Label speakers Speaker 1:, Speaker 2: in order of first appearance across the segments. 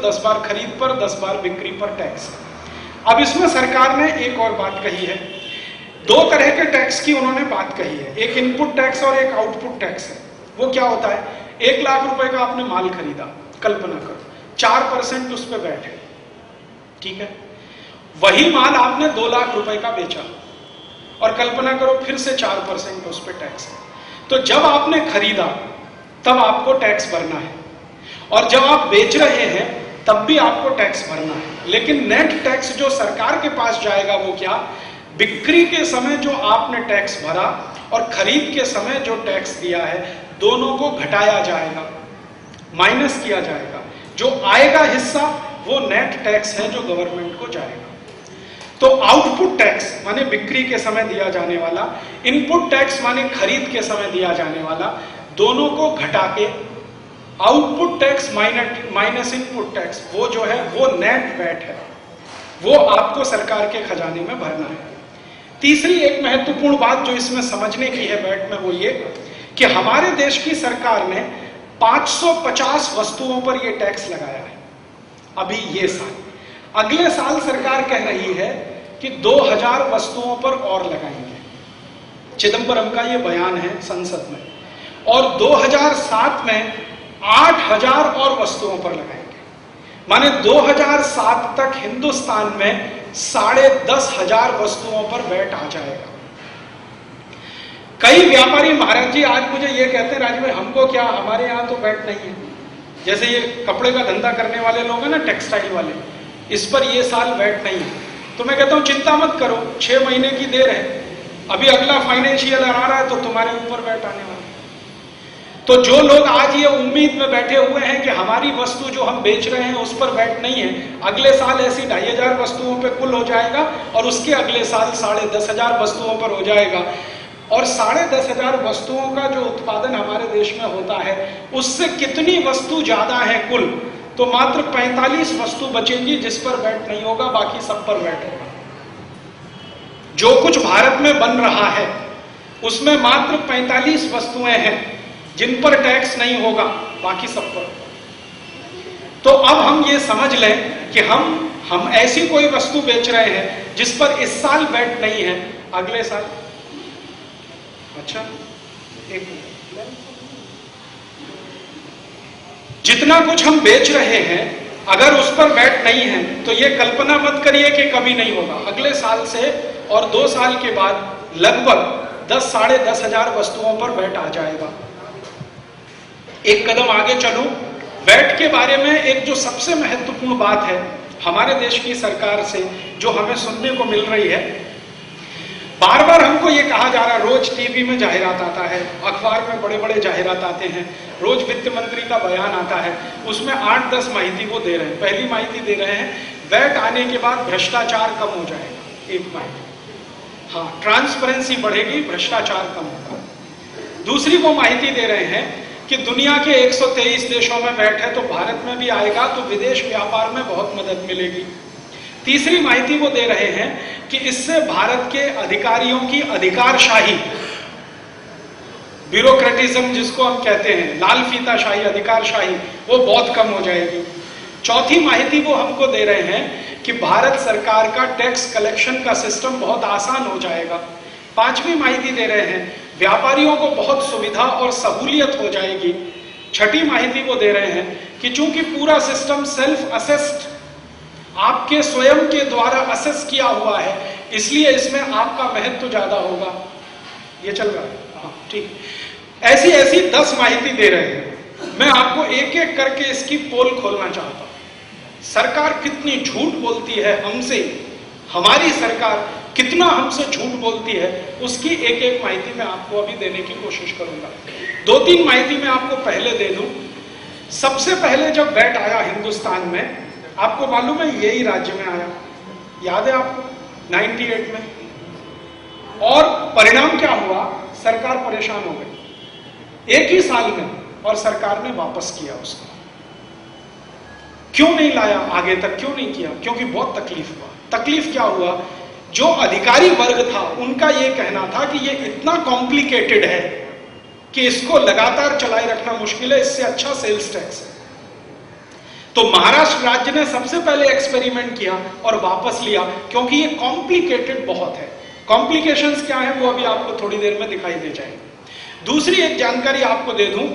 Speaker 1: 10 बार खरीद पर, 10 बार बिक्री पर टैक्स। अब इसमें सरकार ने एक और बात कही है, दो तरह के टैक्स की उन्होंने बात कही है, एक इनपुट टैक्स और एक आउटपुट टैक्स है। वो क्या होता है, 1 लाख रुपए का आपने माल खरीदा, कल्पना करो 4% उस पर वैट है, ठीक है। वही माल आपने 2 लाख रुपए का बेचा और कल्पना करो फिर से 4% उस पर टैक्स है। तो जब आपने खरीदा तब आपको टैक्स भरना है और जब आप बेच रहे हैं तब भी आपको टैक्स भरना है। लेकिन नेट टैक्स जो सरकार के पास जाएगा वो क्या, बिक्री के समय जो आपने टैक्स भरा और खरीद के समय जो टैक्स दिया है, दोनों को घटाया जाएगा, माइनस किया जाएगा। जो आएगा हिस्सा वो नेट टैक्स है जो गवर्नमेंट को जाएगा। तो आउटपुट टैक्स माने बिक्री के समय दिया जाने वाला, इनपुट टैक्स माने खरीद के समय दिया जाने वाला, दोनों को घटा के output tax minus input tax, वो जो है वो नेट वैट है, वो आपको सरकार के खजाने में भरना है। तीसरी एक महत्वपूर्ण बात जो इसमें समझने की है वैट में, वो ये कि हमारे देश की सरकार ने 550 वस्तुओं पर यह टैक्स लगाया है अभी ये साल। अगले साल सरकार कह रही है कि 2000 वस्तुओं पर और लगाएंगे। चिदंबरम का यह बयान है संसद में। और 2007 में 8000 और वस्तुओं पर लगाएंगे, माने 2007 तक हिंदुस्तान में 10,500 वस्तुओं पर वैट आ जाएगा। कई व्यापारी महाराज जी आज मुझे ये कहते हैं, राज भाई हमको क्या, हमारे यहाँ तो वैट नहीं है। जैसे ये कपड़े का धंधा करने वाले लोग हैं ना, टेक्सटाइल वाले, इस पर ये साल वैट नहीं है। तो मैं कहता हूं चिंता मत करो, 6 महीने की देर है, अभी अगला फाइनेंशियल आ रहा है तो तुम्हारे ऊपर वैट आने वाला। तो जो लोग आज ये उम्मीद में बैठे हुए हैं कि हमारी वस्तु जो हम बेच रहे हैं उस पर वैट नहीं है, अगले साल ऐसी 2500 वस्तुओं पे कुल हो जाएगा और उसके अगले साल 10,500 वस्तुओं पर हो जाएगा। और 10,500 वस्तुओं का जो उत्पादन हमारे देश में होता है उससे कितनी वस्तु ज्यादा है कुल, तो मात्र 45 वस्तु बचेंगी जिस पर वैट नहीं होगा, बाकी सब पर वैट होगा। जो कुछ भारत में बन रहा है उसमें मात्र 45 वस्तुएं हैं जिन पर टैक्स नहीं होगा, बाकी सब पर। तो अब हम ये समझ लें कि हम ऐसी कोई वस्तु बेच रहे हैं जिस पर इस साल वैट नहीं है, अगले साल। अच्छा, एक जितना कुछ हम बेच रहे हैं अगर उस पर वैट नहीं है तो ये कल्पना मत करिए कि कभी नहीं होगा। अगले साल से और 2 साल के बाद लगभग 10,500 वस्तुओं पर वैट आ जाएगा। एक कदम आगे चलूं, वैट के बारे में एक जो सबसे महत्वपूर्ण बात है हमारे देश की सरकार से जो हमें सुनने को मिल रही है, बार बार हमको ये कहा जा रहा, रोज टीवी में जाहिरात आता है, अखबार में बड़े बड़े जाहिरात आते हैं, रोज वित्त मंत्री का बयान आता है, उसमें 8-10 माहिती वो दे रहे हैं। पहली माहिती दे रहे हैं वैट आने के बाद भ्रष्टाचार कम हो जाएगा, एक माहिती, हाँ ट्रांसपेरेंसी बढ़ेगी, भ्रष्टाचार कम होगा। दूसरी वो माहिती दे रहे हैं कि दुनिया के 123 देशों में वैट है तो भारत में भी आएगा तो विदेश व्यापार में बहुत मदद मिलेगी। तीसरी माहिती वो दे रहे हैं कि इससे भारत के अधिकारियों की अधिकारशाही, ब्यूरोक्रेटिज्म जिसको हम कहते हैं, लाल फीताशाही, अधिकारशाही, वो बहुत कम हो जाएगी। चौथी माहिती वो हमको दे रहे हैं कि भारत सरकार का टैक्स कलेक्शन का सिस्टम बहुत आसान हो जाएगा। पांचवी माहिती दे रहे हैं व्यापारियों को बहुत सुविधा और सहूलियत हो जाएगी। छठी माहिती वो दे रहे हैं कि चूंकि पूरा सिस्टम सेल्फ असेस्ड, आपके स्वयं के द्वारा असेस किया हुआ है, इसलिए इसमें आपका महत्व ज्यादा होगा। ये चल रहा है, हाँ ठीक। ऐसी ऐसी 10 माहिती दे रहे हैं। मैं आपको एक एक करके इसकी पोल खोलना चाहता हूं। सरकार कितनी झूठ बोलती है हमसे, हमारी सरकार कितना हमसे झूठ बोलती है, उसकी एक एक माहिती मैं आपको अभी देने की कोशिश करूंगा। 2-3 माहिती मैं आपको पहले दे दूं। सबसे पहले जब वैट आया हिंदुस्तान में, आपको मालूम है यही राज्य में आया, याद है आपको, 98 में। और परिणाम क्या हुआ, सरकार परेशान हो गई एक ही साल में, और सरकार ने वापस किया उसको। क्यों नहीं लाया आगे तक, क्यों नहीं किया? क्योंकि बहुत तकलीफ हुआ। तकलीफ क्या हुआ, जो अधिकारी वर्ग था उनका यह कहना था कि यह इतना कॉम्प्लिकेटेड है कि इसको लगातार चलाए रखना मुश्किल है, इससे अच्छा सेल्स टैक्स है। तो महाराष्ट्र राज्य ने सबसे पहले एक्सपेरिमेंट किया और वापस लिया, क्योंकि ये कॉम्प्लिकेटेड बहुत है। कॉम्प्लिकेशंस क्या है वो अभी आपको थोड़ी देर में दिखाई दे जाएंगे। दूसरी एक जानकारी आपको दे दूं,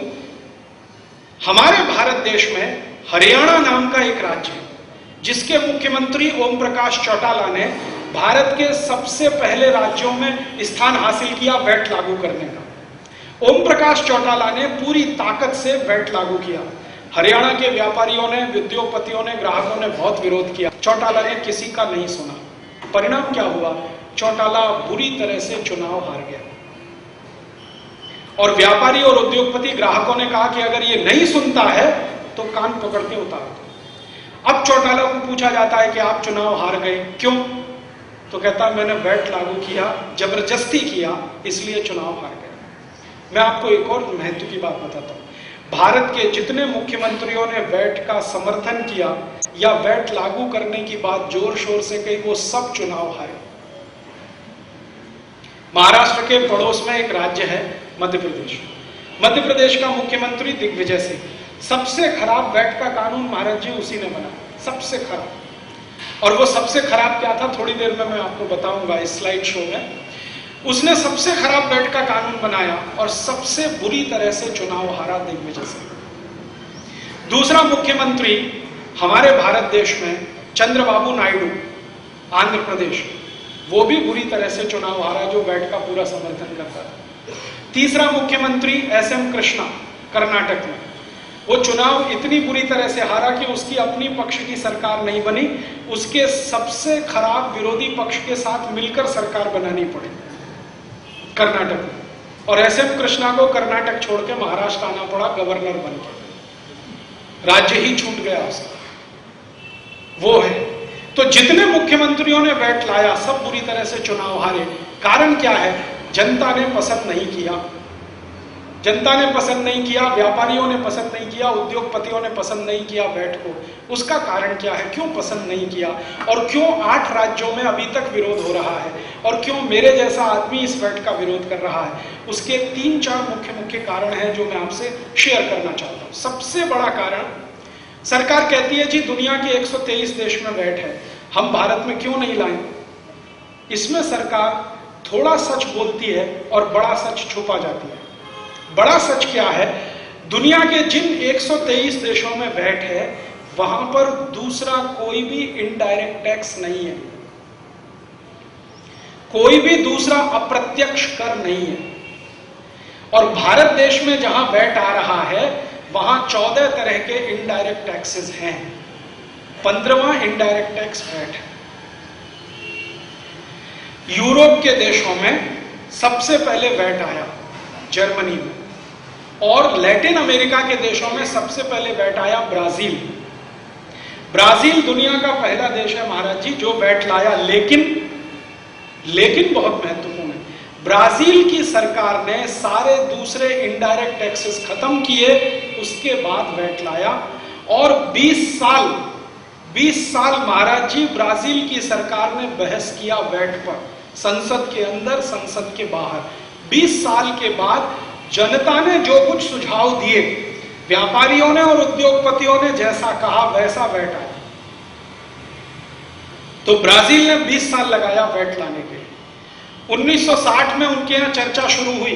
Speaker 1: हमारे भारत देश में हरियाणा नाम का एक राज्य है जिसके मुख्यमंत्री ओम प्रकाश चौटाला ने भारत के सबसे पहले राज्यों में स्थान हासिल किया वैट लागू करने का। ओम प्रकाश चौटाला ने पूरी ताकत से वैट लागू किया। हरियाणा के व्यापारियों ने, उद्योगपतियों ने, ग्राहकों ने बहुत विरोध किया। चौटाला ने किसी का नहीं सुना। परिणाम क्या हुआ? चौटाला बुरी तरह से चुनाव हार गया और व्यापारी और उद्योगपति ग्राहकों ने कहा कि अगर ये नहीं सुनता है तो कान पकड़ के उतार दो। अब चौटाला को पूछा जाता है कि आप चुनाव हार गए, क्यों? तो कहता है मैंने वैट लागू किया, जबरदस्ती किया, इसलिए चुनाव हार गया। मैं आपको एक और महत्व की बात बताता हूं। भारत के जितने मुख्यमंत्रियों ने वैट का समर्थन किया या वैट लागू करने की बात जोर शोर से कही, वो सब चुनाव हारे। महाराष्ट्र के पड़ोस में एक राज्य है मध्य प्रदेश। मध्य प्रदेश का मुख्यमंत्री दिग्विजय सिंह, सबसे खराब वैट का कानून महाराज जी उसी ने बनाया, सबसे खराब। और वो सबसे खराब क्या था, थोड़ी देर में मैं आपको बताऊंगा इस स्लाइड शो में। उसने सबसे खराब वैट का कानून बनाया और सबसे बुरी तरह से चुनाव हारा दिग्विजय सिंह। दूसरा मुख्यमंत्री हमारे भारत देश में चंद्रबाबू नायडू, आंध्र प्रदेश, वो भी बुरी तरह से चुनाव हारा, जो वैट का पूरा समर्थन करता था। तीसरा मुख्यमंत्री एसएम कृष्णा, कर्नाटक में, वो चुनाव इतनी बुरी तरह से हारा कि उसकी अपनी पक्ष की सरकार नहीं बनी, उसके सबसे खराब विरोधी पक्ष के साथ मिलकर सरकार बनानी पड़ी कर्नाटक में। और एसएम कृष्णा को कर्नाटक छोड़ के महाराष्ट्र आना पड़ा गवर्नर बनकर, राज्य ही छूट गया उसका। वो है। तो जितने मुख्यमंत्रियों ने वैट लाया सब बुरी तरह से चुनाव हारे। कारण क्या है? जनता ने पसंद नहीं किया। जनता ने पसंद नहीं किया, व्यापारियों ने पसंद नहीं किया, उद्योगपतियों ने पसंद नहीं किया वैट को। उसका कारण क्या है? क्यों पसंद नहीं किया और क्यों 8 राज्यों में अभी तक विरोध हो रहा है और क्यों मेरे जैसा आदमी इस वैट का विरोध कर रहा है? उसके 3-4 मुख्य कारण हैं जो मैं आपसे शेयर करना चाहता हूं। सबसे बड़ा कारण, सरकार कहती है जी दुनिया के 123 देश में वैट है, हम भारत में क्यों नहीं लाएं? इसमें सरकार थोड़ा सच बोलती है और बड़ा सच छुपा जाती है। बड़ा सच क्या है? दुनिया के जिन 123 देशों में वैट है वहां पर दूसरा कोई भी इनडायरेक्ट टैक्स नहीं है, कोई भी दूसरा अप्रत्यक्ष कर नहीं है। और भारत देश में जहां वैट आ रहा है वहां 14 तरह के इनडायरेक्ट टैक्सेस हैं। 15वां इनडायरेक्ट टैक्स वैट है। यूरोप के देशों में सबसे पहले वैट आया जर्मनी में, और लैटिन अमेरिका के देशों में सबसे पहले वैट आया ब्राजील। ब्राजील दुनिया का पहला देश है महाराज जी जो वैट लाया, लेकिन बहुत महत्वपूर्ण है, ब्राजील की सरकार ने सारे दूसरे इनडायरेक्ट टैक्सेस खत्म किए, उसके बाद वैट लाया। और 20 साल महाराज जी ब्राजील की सरकार ने बहस किया वैट पर, संसद के अंदर, संसद के बाहर। 20 साल के बाद जनता ने जो कुछ सुझाव दिए, व्यापारियों ने और उद्योगपतियों ने जैसा कहा वैसा वैट आया। तो ब्राजील ने 20 साल लगाया वैट लाने के लिए। 1960 में उनके यहां चर्चा शुरू हुई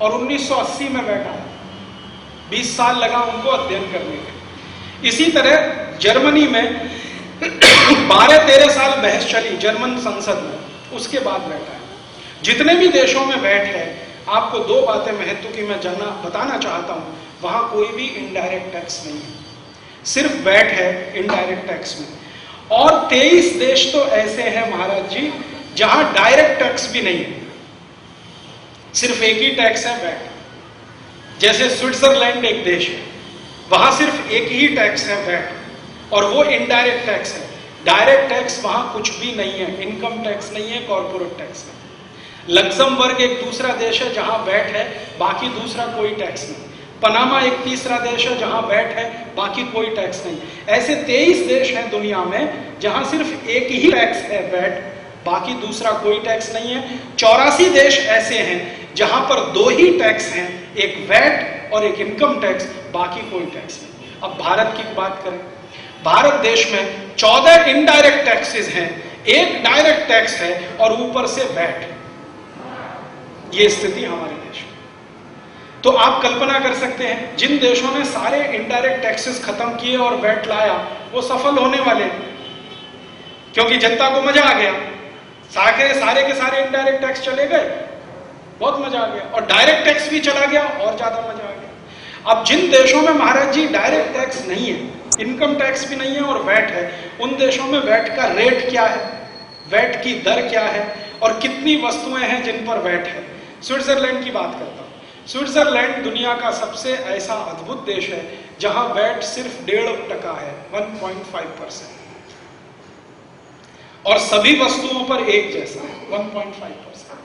Speaker 1: और 1980 में वैट आया। 20 साल लगा उनको अध्ययन करने के। इसी तरह जर्मनी में 12-13 साल बहस चली जर्मन संसद में, उसके बाद वैट आया। जितने भी देशों में वैट है, आपको 2 बातें महत्व की मैं बताना चाहता हूं। वहां कोई भी इनडायरेक्ट टैक्स नहीं है, सिर्फ वैट है इनडायरेक्ट टैक्स में। और 23 देश तो ऐसे हैं महाराज जी जहां डायरेक्ट टैक्स भी नहीं है, सिर्फ एक ही टैक्स है वैट। जैसे स्विट्जरलैंड एक देश है, वहां सिर्फ एक ही टैक्स है वैट, और वो इनडायरेक्ट टैक्स है। डायरेक्ट टैक्स वहां कुछ भी नहीं है, इनकम टैक्स नहीं है, कॉर्पोरेट टैक्स है। लग्जमबर्ग एक दूसरा देश है जहां वैट है, बाकी दूसरा कोई टैक्स नहीं। पनामा एक तीसरा देश है जहां वैट है, बाकी कोई टैक्स नहीं। ऐसे 23 देश हैं दुनिया में जहां सिर्फ एक ही टैक्स है वैट, बाकी दूसरा कोई टैक्स नहीं है। 84 देश ऐसे हैं जहां पर 2 ही टैक्स हैं, एक वैट और एक इनकम टैक्स, बाकी कोई टैक्स नहीं। अब भारत की बात करें, भारत देश में 14 इनडायरेक्ट टैक्सेस हैं, एक डायरेक्ट टैक्स है और ऊपर से वैट। ये स्थिति हमारे देश में। तो आप कल्पना कर सकते हैं जिन देशों ने सारे इनडायरेक्ट टैक्सेस खत्म किए और वैट लाया वो सफल होने वाले हैं, क्योंकि जनता को मजा आ गया। सारे के सारे इनडायरेक्ट टैक्स चले गए, बहुत मजा आ गया, और डायरेक्ट टैक्स भी चला गया और ज्यादा मजा आ गया। अब जिन देशों में महाराज जी डायरेक्ट टैक्स नहीं है, इनकम टैक्स भी नहीं है और वैट है, उन देशों में वैट का रेट क्या है, वैट की दर क्या है और कितनी वस्तुएं हैं जिन पर वैट है। स्विट्जरलैंड की बात करता हूं। स्विट्जरलैंड दुनिया का सबसे ऐसा अद्भुत देश है जहां वैट सिर्फ 1.5% है, 1.5%, और सभी वस्तुओं पर एक जैसा है, 1.5%।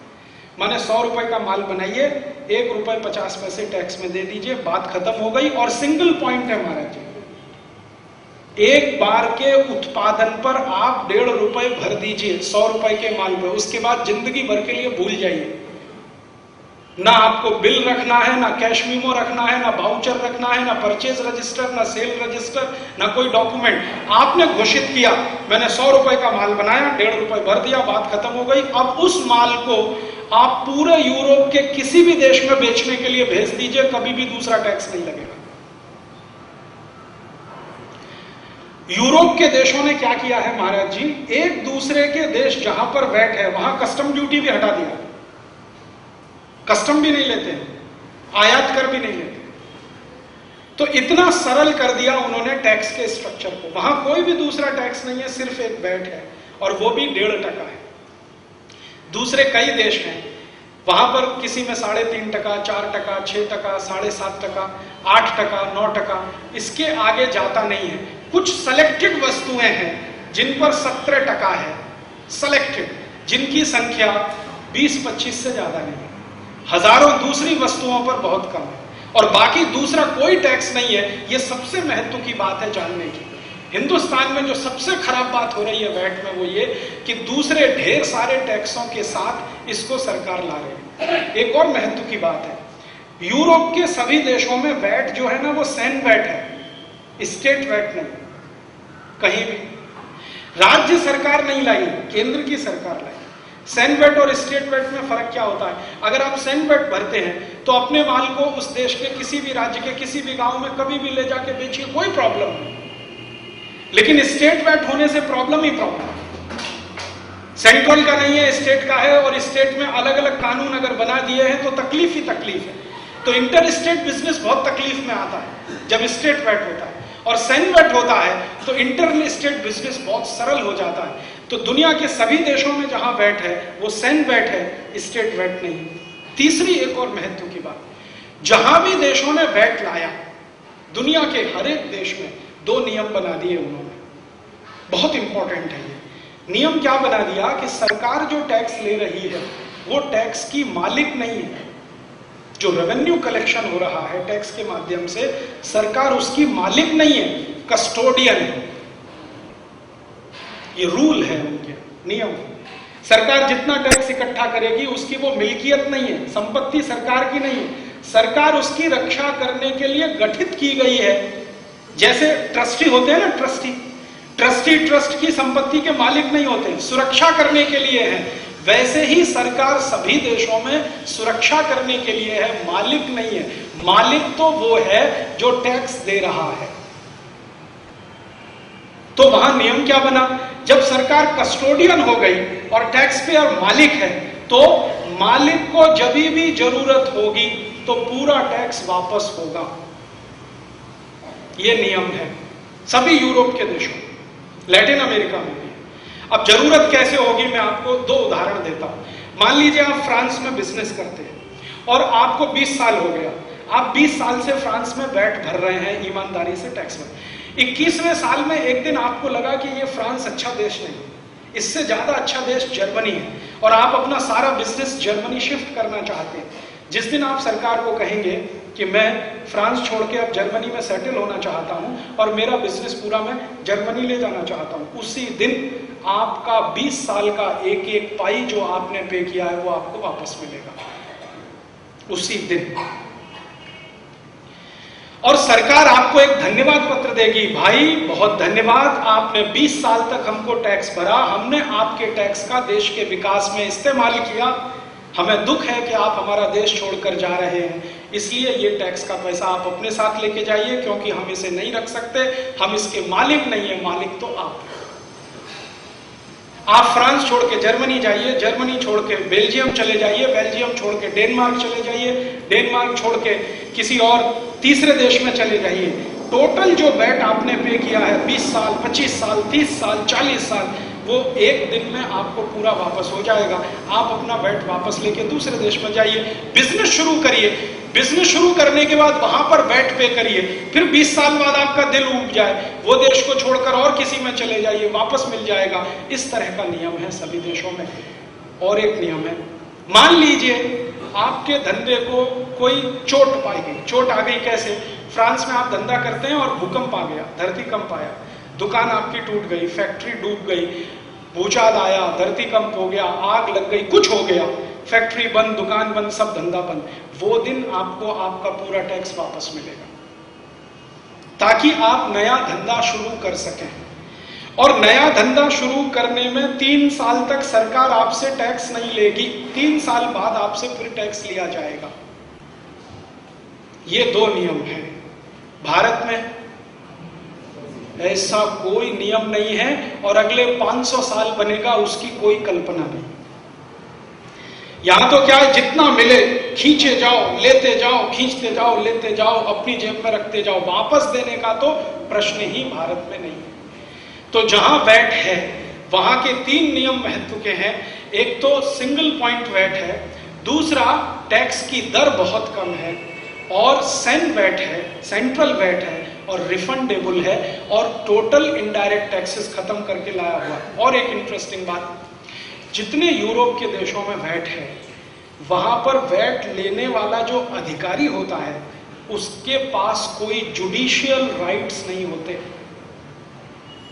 Speaker 1: माने 100 रुपए का माल बनाइए, 1 रुपए 50 पैसे टैक्स में दे दीजिए, बात खत्म हो गई। और सिंगल पॉइंट है महाराज जी, एक बार के उत्पादन पर आप 1.5 रुपए भर दीजिए 100 रुपए के माल पर, उसके बाद जिंदगी भर के लिए भूल जाइए। ना आपको बिल रखना है, ना कैश मीमो रखना है, ना वाउचर रखना है, ना परचेज रजिस्टर, ना सेल रजिस्टर, ना कोई डॉक्यूमेंट। आपने घोषित किया मैंने 100 रुपए का माल बनाया, 1.5 रुपए भर दिया, बात खत्म हो गई। अब उस माल को आप पूरे यूरोप के किसी भी देश में बेचने के लिए भेज दीजिए, कभी भी दूसरा टैक्स नहीं लगेगा। यूरोप के देशों ने क्या किया है महाराज जी, एक दूसरे के देश जहां पर वैट है वहां कस्टम ड्यूटी भी हटा दिया, कस्टम भी नहीं लेते, आयात कर भी नहीं लेते। तो इतना सरल कर दिया उन्होंने टैक्स के स्ट्रक्चर को। वहां कोई भी दूसरा टैक्स नहीं है, सिर्फ एक वैट है और वो भी 1.5% है। दूसरे कई देश हैं वहां पर किसी में 3.5%, 4%, 6%, 7.5%, 8%, 9%, इसके आगे जाता नहीं है। कुछ सेलेक्टेड वस्तुएं हैं जिन पर 17% है, सेलेक्टेड, जिनकी संख्या 20-25 से ज्यादा नहीं है। हजारों दूसरी वस्तुओं पर बहुत कम है और बाकी दूसरा कोई टैक्स नहीं है। यह सबसे महत्व की बात है जानने की। हिंदुस्तान में जो सबसे खराब बात हो रही है वैट में वो ये कि दूसरे ढेर सारे टैक्सों के साथ इसको सरकार ला रही है। एक और महत्व की बात है, यूरोप के सभी देशों में वैट जो है ना वो सैन वैट है, स्टेट वैट नहीं। कहीं भी राज्य सरकार नहीं लाई, केंद्र की सरकार लाई। सैन वैट और स्टेट वैट में फर्क क्या होता है? अगर आप सैन वैट भरते हैं तो अपने माल को उस देश के किसी भी राज्य के किसी भी गांव में कभी भी ले जाके बेचिए, कोई प्रॉब्लम नहीं। लेकिन स्टेट वैट होने से प्रॉब्लम ही प्रॉब्लम, सेंट्रल का नहीं है, स्टेट का है, और स्टेट में अलग अलग कानून अगर बना दिए हैं तो तकलीफ ही तकलीफ है। तो इंटर स्टेट बिजनेस बहुत तकलीफ में आता है जब स्टेट वैट होता है, और सैन वैट होता है तो इंटर स्टेट बिजनेस बहुत सरल हो जाता है। तो दुनिया के सभी देशों में जहां वैट है वो सैन वैट है, स्टेट वैट नहीं। तीसरी एक और महत्व की बात, जहां भी देशों ने वैट लाया, दुनिया के हर एक देश में 2 नियम बना दिए उन्होंने, बहुत इंपॉर्टेंट है ये नियम। क्या बना दिया कि सरकार जो टैक्स ले रही है वो टैक्स की मालिक नहीं है। जो रेवेन्यू कलेक्शन हो रहा है टैक्स के माध्यम से, सरकार उसकी मालिक नहीं है, कस्टोडियन है। ये रूल है, उनके नियम है। सरकार जितना टैक्स इकट्ठा करेगी उसकी वो मिल्कियत नहीं है, संपत्ति सरकार की नहीं है। सरकार उसकी रक्षा करने के लिए गठित की गई है। जैसे ट्रस्टी होते हैं ना, ट्रस्टी ट्रस्ट की संपत्ति के मालिक नहीं होते, सुरक्षा करने के लिए है। वैसे ही सरकार सभी देशों में सुरक्षा करने के लिए है, मालिक नहीं है। मालिक तो वो है जो टैक्स दे रहा है। तो वहां नियम क्या बना, जब सरकार कस्टोडियन हो गई और टैक्स पेयर मालिक है, तो मालिक को जब भी जरूरत होगी तो पूरा टैक्स वापस होगा। यह नियम है सभी यूरोप के देशों, लैटिन अमेरिका में भी। अब जरूरत कैसे होगी, मैं आपको 2 उदाहरण देता हूं। मान लीजिए आप फ्रांस में बिजनेस करते हैं और आपको 20 साल हो गया, आप 20 साल से फ्रांस में वैट भर रहे हैं ईमानदारी से टैक्स में। 21वें साल में एक दिन आपको लगा कि ये फ्रांस अच्छा देश नहीं, इससे ज्यादा अच्छा देश जर्मनी है, और आप अपना सारा बिजनेस जर्मनी शिफ्ट करना चाहते हैं। जिस दिन आप सरकार को कहेंगे कि मैं फ्रांस छोड़ के अब जर्मनी में सेटल होना चाहता हूं और मेरा बिजनेस पूरा मैं जर्मनी ले जाना चाहता हूं, उसी दिन आपका 20 साल का एक एक पाई जो आपने पे किया है वो आपको वापस मिलेगा, उसी दिन। और सरकार आपको एक धन्यवाद पत्र देगी, भाई बहुत धन्यवाद, आपने 20 साल तक हमको टैक्स भरा, हमने आपके टैक्स का देश के विकास में इस्तेमाल किया, हमें दुख है कि आप हमारा देश छोड़कर जा रहे हैं, इसलिए ये टैक्स का पैसा आप अपने साथ लेके जाइए, क्योंकि हम इसे नहीं रख सकते, हम इसके मालिक नहीं है, मालिक तो आप फ्रांस छोड़ के जर्मनी जाइए, जर्मनी छोड़ के बेल्जियम चले जाइए, बेल्जियम छोड़ के डेनमार्क चले जाइए, डेनमार्क छोड़ के किसी और तीसरे देश में चले जाइए, टोटल जो वैट आपने पे किया है 20 साल, 25 साल, 30 साल, 40 साल, वो एक दिन में आपको पूरा वापस हो जाएगा। आप अपना वैट वापस लेके दूसरे देश में जाइए, बिजनेस शुरू करिए, बिजनेस शुरू करने के बाद वहां पर वैट पे करिए, फिर 20 साल बाद आपका दिल उब जाए, वो देश को छोड़कर और किसी में चले जाइए, वापस मिल जाएगा। इस तरह का नियम है सभी देशों में। और एक नियम है, मान लीजिए आपके धंधे को कोई चोट पाई गई, चोट आ गई कैसे? फ्रांस में आप धंधा करते हैं और भूकंप आ गया, धरतीकंप आया, दुकान आपकी टूट गई, फैक्ट्री डूब गई, भूचाल आया, धरतीकंप हो गया, आग लग गई, कुछ हो गया, फैक्ट्री बंद, दुकान बंद, सब धंधा बंद, वो दिन आपको आपका पूरा टैक्स वापस मिलेगा, ताकि आप नया धंधा शुरू कर सकें। और नया धंधा शुरू करने में 3 साल तक सरकार आपसे टैक्स नहीं लेगी, 3 साल बाद आपसे फिर टैक्स लिया जाएगा। ये 2 नियम हैं। भारत में ऐसा कोई नियम नहीं है और अगले 500 साल बनेगा उसकी कोई कल्पना नहीं। यहां तो क्या है, जितना मिले खींचे जाओ, लेते जाओ, खींचते जाओ, लेते जाओ, अपनी जेब में रखते जाओ, वापस देने का तो प्रश्न ही भारत में नहीं है। तो जहां वैट है वहां के 3 नियम महत्व के हैं। एक तो सिंगल पॉइंट वैट है, दूसरा टैक्स की दर बहुत कम है, और सेन वैट है, सेंट्रल वैट है, और रिफंडेबल है, और टोटल इनडायरेक्ट टैक्सेस खत्म करके लाया हुआ। और एक इंटरेस्टिंग बात, जितने यूरोप के देशों में वैट है, वहां पर वैट लेने वाला जो अधिकारी होता है उसके पास कोई जुडिशियल राइट्स नहीं होते।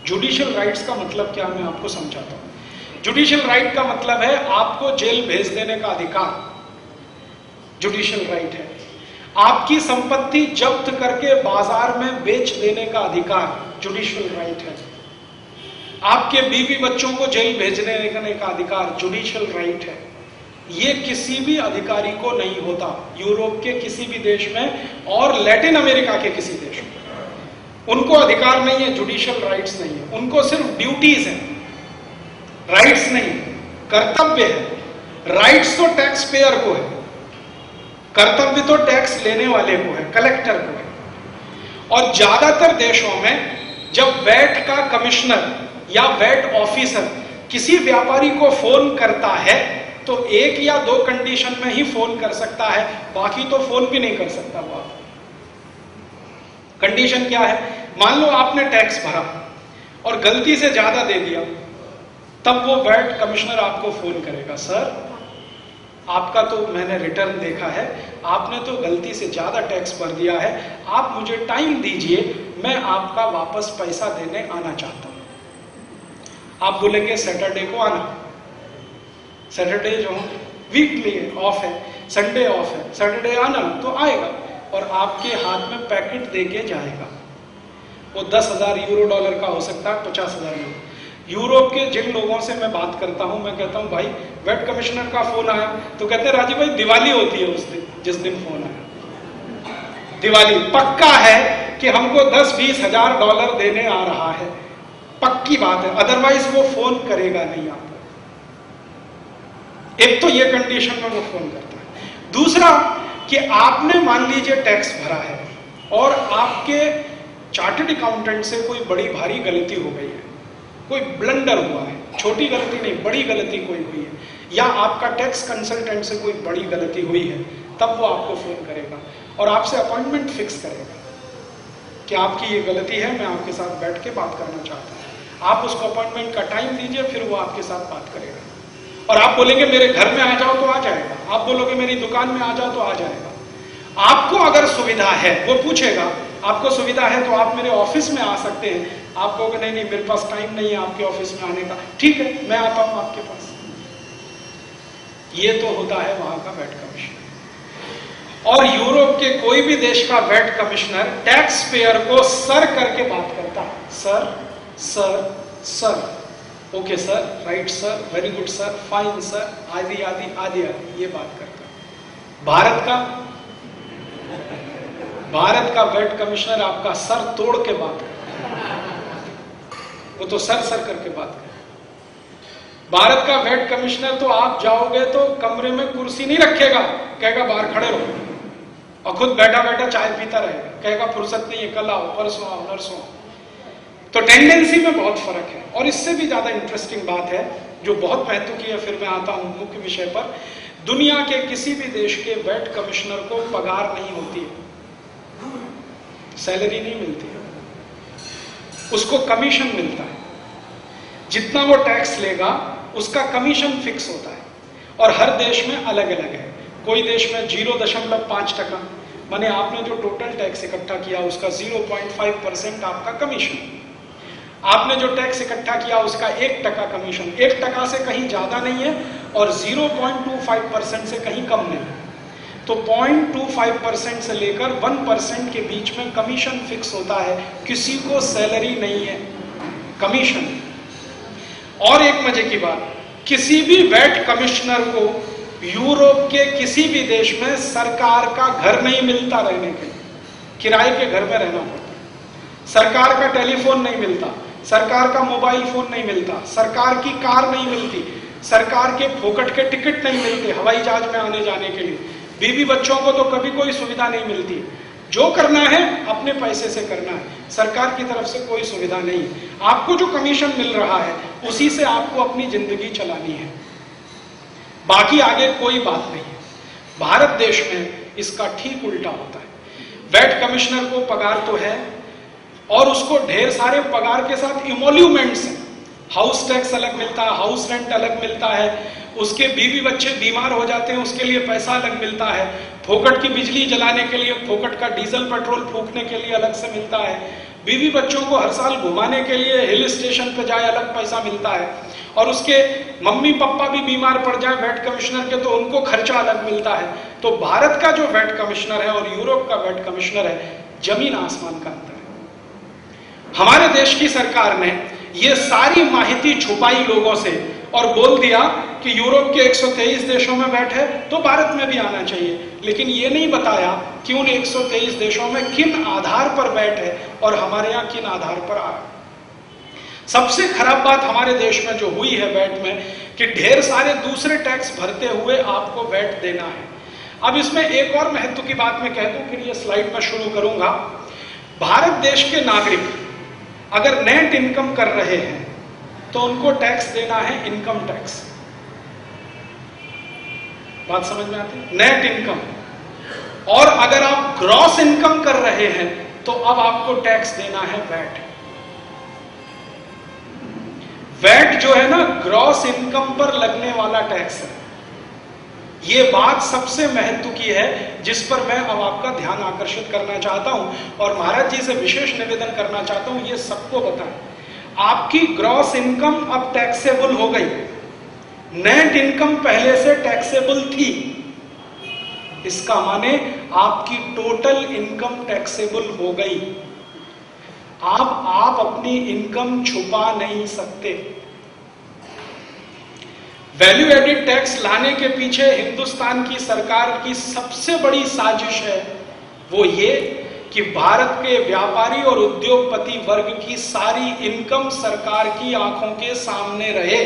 Speaker 1: जुडिशियल राइट्स का मतलब क्या, मैं आपको समझाता हूं। जुडिशियल राइट का मतलब है आपको जेल भेज देने का अधिकार, जुडिशियल राइट है। आपकी संपत्ति जब्त करके बाजार में बेच देने का अधिकार, जुडिशियल राइट है। आपके बीवी बच्चों को जेल भेजने का अधिकार, जुडिशियल राइट है। ये किसी भी अधिकारी को नहीं होता, यूरोप के किसी भी देश में और लैटिन अमेरिका के किसी देश में उनको अधिकार नहीं है, जुडिशियल राइट्स नहीं है। उनको सिर्फ ड्यूटीज हैं, राइट्स नहीं, कर्तव्य है। राइट्स तो टैक्स पेयर को है, कर्तव्य तो टैक्स लेने वाले को है, कलेक्टर को है। और ज्यादातर देशों में जब वैट का कमिश्नर या वैट ऑफिसर किसी व्यापारी को फोन करता है तो 1 या 2 कंडीशन में ही फोन कर सकता है, बाकी तो फोन भी नहीं कर सकता वो। कंडीशन क्या है? मान लो आपने टैक्स भरा और गलती से ज्यादा दे दिया, तब वो वैट कमिश्नर आपको फोन करेगा, सर आपका तो मैंने रिटर्न देखा है, आपने तो गलती से ज्यादा टैक्स भर दिया है, आप मुझे टाइम दीजिए, मैं आपका वापस पैसा देने आना चाहता हूं। आप बोलेंगे सैटरडे को आना, सैटरडे जो वीकली ऑफ है, संडे ऑफ है, सैटरडे आना, तो आएगा और आपके हाथ में पैकेट देके जाएगा। वो 10,000 यूरो डॉलर का हो सकता है, 50,000 यूरो। यूरोप के जिन लोगों से मैं बात करता हूं, मैं कहता हूं भाई वेट कमिश्नर का फोन आया, तो कहते हैं राजीव भाई दिवाली होती है उस दिन, जिस दिन फोन आया, दिवाली पक्का है कि हमको 10-20 हजार डॉलर देने आ रहा है, पक्की बात है, अदरवाइज वो फोन करेगा नहीं आपको। एक तो ये कंडीशन में वो फोन करता है। दूसरा कि आपने मान लीजिए टैक्स भरा है और आपके चार्टर्ड अकाउंटेंट से कोई बड़ी भारी गलती हो गई है, कोई ब्लंडर हुआ है, छोटी गलती नहीं बड़ी गलती कोई हुई है, या आपका टैक्स कंसल्टेंट से कोई बड़ी गलती हुई है, तब वो आपको फोन करेगा और आपसे अपॉइंटमेंट फिक्स करेगा कि आपकी ये गलती है, मैं आपके साथ बैठ के बात करना चाहता हूँ। आप उसको अपॉइंटमेंट का टाइम दीजिए, फिर वो आपके साथ बात करेगा। और आप बोलेंगे मेरे घर में आ जाओ तो आ जाएगा, आप बोलोगे मेरी दुकान में आ जाओ तो आ जाएगा। आपको अगर सुविधा है, वो पूछेगा आपको सुविधा है तो आप मेरे ऑफिस में आ सकते हैं। आप कहोगे नहीं नहीं मेरे पास टाइम नहीं है आपके ऑफिस में आने का, ठीक है मैं आता हूं आपके पास। ये तो होता है वहां का वैट कमिश्नर। और यूरोप के कोई भी देश का वैट कमिश्नर टैक्स पेयर को सर करके बात करता है, sir sir sir, okay sir, right sir, very good sir, fine sir, आदि आदि आदि आदि, ये बात करता है। भारत का वैट कमिश्नर आपका सर तोड़ के बात करता है, वो तो सर सर करके बात करता है। भारत का वैट कमिश्नर तो आप जाओगे तो कमरे में कुर्सी नहीं रखेगा, कहेगा बाहर खड़े रहो, और खुद बैठा बैठा चाय पीता रहेगा, कहेगा फुर्सत नहीं है, कल आओ, परसों आओ, नरसों आओ। तो टेंडेंसी में बहुत फर्क है। और इससे भी ज्यादा इंटरेस्टिंग बात है जो बहुत महत्व की है, फिर मैं आता हूं मुख्य विषय पर। दुनिया के किसी भी देश के वैट कमिश्नर को पगार नहीं होती है, सैलरी नहीं मिलती है, उसको कमीशन मिलता है। जितना वो टैक्स लेगा उसका कमीशन फिक्स होता है, और हर देश में अलग अलग है। कोई देश में 0.5%, माने आपने जो टोटल टैक्स इकट्ठा किया उसका 0.5% आपका कमीशन, आपने जो टैक्स इकट्ठा किया उसका 1% कमीशन, 1% से कहीं ज्यादा नहीं है और 0.25% से कहीं कम नहीं है। तो 0.25% से लेकर 1% के बीच में कमीशन फिक्स होता है, किसी को सैलरी नहीं है, कमीशन। और एक मजे की बात, किसी भी वैट कमिश्नर को यूरोप के किसी भी देश में सरकार का घर नहीं मिलता रहने के लिए, किराए के घर में रहना पड़ता है। सरकार का टेलीफोन नहीं मिलता, सरकार का मोबाइल फोन नहीं मिलता, सरकार की कार नहीं मिलती, सरकार के फोकट के टिकट नहीं मिलते हवाई जहाज में आने जाने के लिए, बीवी बच्चों को तो कभी कोई सुविधा नहीं मिलती। जो करना है अपने पैसे से करना है, सरकार की तरफ से कोई सुविधा नहीं। आपको जो कमीशन मिल रहा है उसी से आपको अपनी जिंदगी चलानी है, बाकी आगे कोई बात नहीं है। भारत देश में इसका ठीक उल्टा होता है। वैट कमिश्नर को पगार तो है और उसको ढेर सारे पगार के साथ इमोल्यूमेंट्स हैं। हाउस टैक्स अलग मिलता है, हाउस रेंट अलग मिलता है, उसके बीवी बच्चे बीमार हो जाते हैं उसके लिए पैसा अलग मिलता है, फोकट की बिजली जलाने के लिए, फोकट का डीजल पेट्रोल फूकने के लिए अलग से मिलता है, बीवी बच्चों को हर साल घुमाने के लिए हिल स्टेशन पे जाए अलग पैसा मिलता है, और उसके मम्मी पापा भी बीमार पड़ जाए वैट कमिश्नर के तो उनको खर्चा अलग मिलता है। तो भारत का जो वैट कमिश्नर है और यूरोप का वैट कमिश्नर है, जमीन आसमान का अंतर है। हमारे देश की सरकार ने ये सारी माहिती छुपाई लोगों से और बोल दिया कि यूरोप के 123 देशों में वैट है तो भारत में भी आना चाहिए, लेकिन ये नहीं बताया कि उन 123 देशों में किन आधार पर वैट है और हमारे यहाँ किन आधार पर आ रहा है। सबसे खराब बात हमारे देश में जो हुई है वैट में कि ढेर सारे दूसरे टैक्स भरते हुए आपको वैट देना है। अब इसमें एक और महत्व की बात मैं कह दूं, फिर ये स्लाइड में शुरू करूंगा। भारत देश के नागरिक अगर नेट इनकम कर रहे हैं तो उनको टैक्स देना है इनकम टैक्स। बात समझ में आती है? Net income. और अगर आप ग्रॉस इनकम कर रहे हैं तो अब आपको टैक्स देना है वैट। वैट जो है ना, ग्रॉस इनकम पर लगने वाला टैक्स है। ये बात सबसे महत्व की है जिस पर मैं अब आपका ध्यान आकर्षित करना चाहता हूं और महाराज जी से विशेष निवेदन करना चाहता हूं, ये सबको बताएं। आपकी ग्रॉस इनकम अब टैक्सेबल हो गई, नेट इनकम पहले से टैक्सेबल थी, इसका माने आपकी टोटल इनकम टैक्सेबल हो गई। आप अपनी इनकम छुपा नहीं सकते। वैल्यू एडिड टैक्स लाने के पीछे हिंदुस्तान की सरकार की सबसे बड़ी साजिश है वो ये कि भारत के व्यापारी और उद्योगपति वर्ग की सारी इनकम सरकार की आंखों के सामने रहे,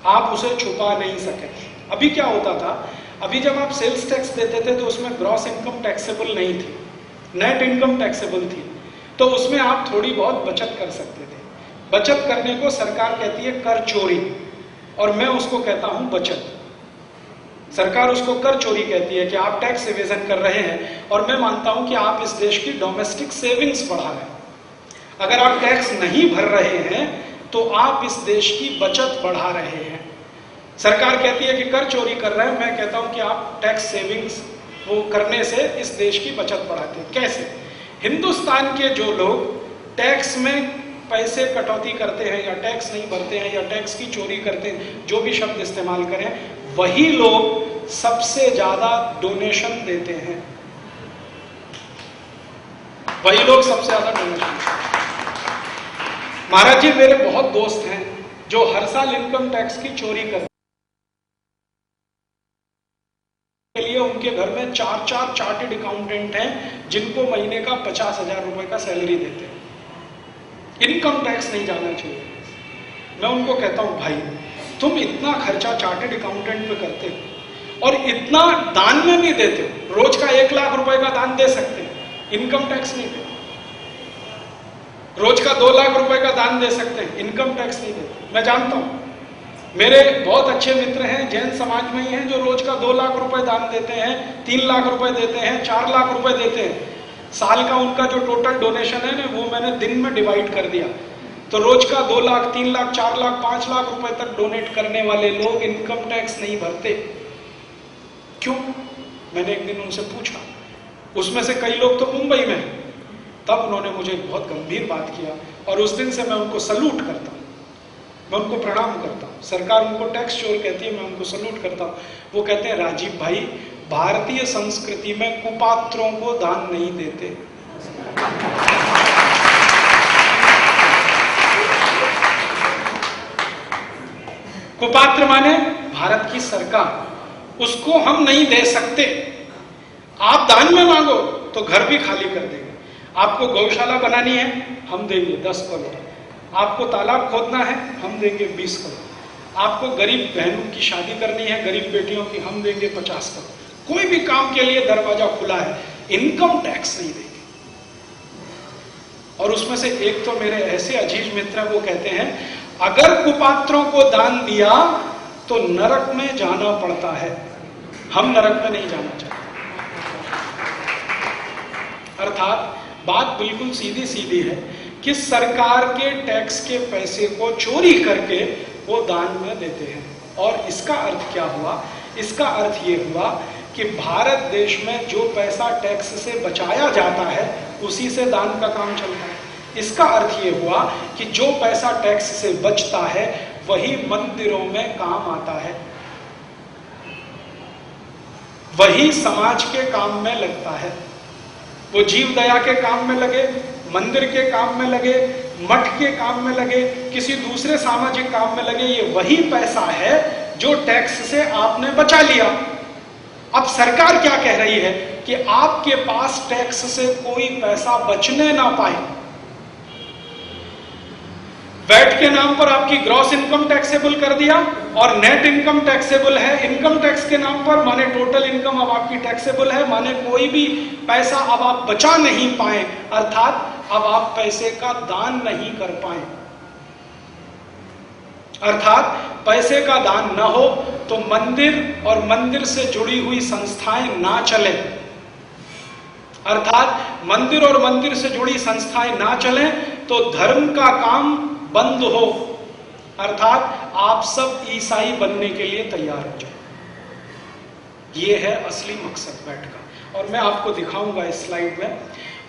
Speaker 1: आप उसे छुपा नहीं सके। अभी क्या होता था, अभी जब आप सेल्स टैक्स देते थे तो उसमें ग्रॉस इनकम टैक्सेबल नहीं थी, नेट इनकम टैक्सेबल थी, तो उसमें आप थोड़ी बहुत बचत कर सकते थे। बचत करने को सरकार कहती है कर चोरी, और मैं उसको कहता हूं बचत। सरकार उसको कर चोरी कहती है कि आप टैक्स इवेजन कर रहे हैं, और मैं मानता हूं कि आप इस देश की डोमेस्टिक सेविंग्स बढ़ा रहे हैं। अगर आप टैक्स नहीं भर रहे हैं तो आप इस देश की बचत बढ़ा रहे हैं। सरकार कहती है कि कर चोरी कर रहे हैं, मैं कहता हूं कि आप टैक्स सेविंग्स वो करने से इस देश की बचत बढ़ाते हैं। कैसे? हिंदुस्तान के जो लोग टैक्स में पैसे कटौती करते हैं या टैक्स नहीं भरते हैं या टैक्स की चोरी करते हैं, जो भी शब्द इस्तेमाल करें, वही लोग सबसे ज्यादा डोनेशन देते हैं, वही लोग सबसे ज्यादा डोनेशन। महाराज जी, मेरे बहुत दोस्त हैं जो हर साल इनकम टैक्स की चोरी करते के लिए उनके घर में 4 चार्टेड अकाउंटेंट हैं जिनको महीने का 50,000 रुपए का सैलरी देते हैं। इनकम टैक्स नहीं जाना चाहिए। मैं उनको कहता हूं, भाई तुम इतना खर्चा चार्टेड अकाउंटेंट पे करते हो और इतना दान में भी देते हो, रोज का 1 लाख रुपए का दान दे सकते हैं, इनकम टैक्स नहीं देते। रोज का 2 लाख रुपए का दान दे सकते हैं, इनकम टैक्स नहीं देते। मैं जानता हूं, मेरे बहुत अच्छे मित्र हैं जैन समाज में ही हैं जो रोज का 2 लाख रुपए दान देते हैं, 3 लाख रुपए देते हैं, 4 लाख रुपए देते हैं। साल का उनका जो टोटल डोनेशन है ना, वो मैंने दिन में डिवाइड कर दिया, तो रोज का 2 लाख, 3 लाख, 4 लाख, 5 लाख रुपए तक डोनेट करने वाले लोग इनकम टैक्स नहीं भरते। क्यों? मैंने एक दिन उनसे पूछा, उसमें से कई लोग तो मुंबई में हैं। तब उन्होंने मुझे बहुत गंभीर बात किया और उस दिन से मैं उनको सल्यूट करता हूं, मैं उनको प्रणाम करता हूं। सरकार उनको टैक्स चोर कहती है, मैं उनको सल्यूट करता हूं। वो कहते हैं, राजीव भाई, भारतीय संस्कृति में कुपात्रों को दान नहीं देते। कुपात्र माने भारत की सरकार, उसको हम नहीं दे सकते। आप दान में मांगो तो घर भी खाली कर देंगे। आपको गौशाला बनानी है, हम देंगे 10 करोड़। आपको तालाब खोदना है, हम देंगे 20 करोड़। आपको गरीब बहनों की शादी करनी है, गरीब बेटियों की, हम देंगे 50 करोड़। कोई भी काम के लिए दरवाजा खुला है, इनकम टैक्स नहीं देंगे। और उसमें से एक तो मेरे ऐसे अजीज मित्र हैं, वो कहते हैं, अगर कुपात्रों को दान दिया तो नरक में जाना पड़ता है, हम नरक में नहीं जाना चाहते। अर्थात बात बिल्कुल सीधी सीधी है कि सरकार के टैक्स के पैसे को चोरी करके वो दान में देते हैं। और इसका अर्थ क्या हुआ? इसका अर्थ ये हुआ कि भारत देश में जो पैसा टैक्स से बचाया जाता है उसी से दान का काम चलता है। इसका अर्थ ये हुआ कि जो पैसा टैक्स से बचता है वही मंदिरों में काम आता है, वही समाज के काम में लगता है। वो जीव दया के काम में लगे, मंदिर के काम में लगे, मठ के काम में लगे, किसी दूसरे सामाजिक काम में लगे, ये वही पैसा है जो टैक्स से आपने बचा लिया। अब सरकार क्या कह रही है कि आपके पास टैक्स से कोई पैसा बचने ना पाए। वैट के नाम पर आपकी ग्रॉस इनकम टैक्सेबल कर दिया और नेट इनकम टैक्सेबल है। इनकम टैक्स के नाम पर माने टोटल इनकम अब आपकी टैक्सेबल है, माने कोई भी पैसा अब आप बचा नहीं पाए, अर्थात अब आप पैसे का दान नहीं कर पाए। अर्थात पैसे का दान ना हो तो मंदिर और मंदिर से जुड़ी हुई संस्थाएं ना चले। अर्थात मंदिर और मंदिर से जुड़ी संस्थाएं ना चलें तो धर्म का काम बंद हो। अर्थात आप सब ईसाई बनने के लिए तैयार हो जाए। यह है असली मकसद वैट का। और मैं आपको दिखाऊंगा इस स्लाइड में,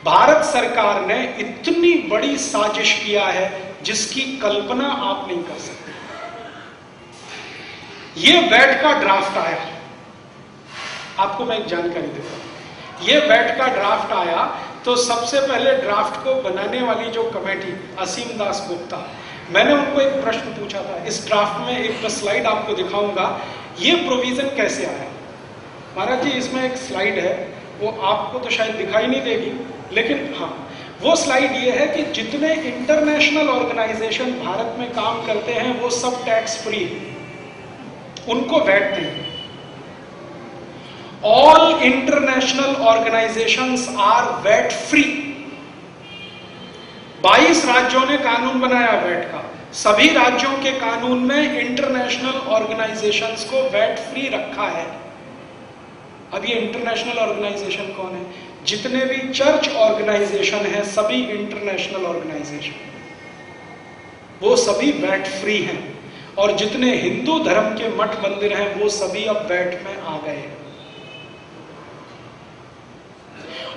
Speaker 1: भारत सरकार ने इतनी बड़ी साजिश किया है जिसकी कल्पना आप नहीं कर सकते। यह वैट का ड्राफ्ट आया, आपको मैं एक जानकारी देता हूं। यह वैट का ड्राफ्ट आया तो सबसे पहले ड्राफ्ट को बनाने वाली जो कमेटी, असीम दास गुप्ता, मैंने उनको एक प्रश्न पूछा था। इस ड्राफ्ट में एक स्लाइड आपको दिखाऊंगा, ये प्रोविजन कैसे आया। महाराज जी, इसमें एक स्लाइड है, वो आपको तो शायद दिखाई नहीं देगी, लेकिन हाँ, वो स्लाइड ये है कि जितने इंटरनेशनल ऑर्गेनाइजेशन भारत में काम करते हैं वो सब टैक्स फ्री है, उनको वैट नहीं। All international organisations are VAT free. 22 राज्यों ने कानून बनाया वैट का। सभी राज्यों के कानून में इंटरनेशनल ऑर्गेनाइजेशंस को वैट फ्री रखा है। अब ये इंटरनेशनल ऑर्गेनाइजेशन कौन है? जितने भी चर्च ऑर्गेनाइजेशन है, सभी इंटरनेशनल ऑर्गेनाइजेशन, वो सभी वैट फ्री हैं। और जितने हिंदू धर्म के मठ मंदिर हैं वो सभी अब वैट में आ गए हैं।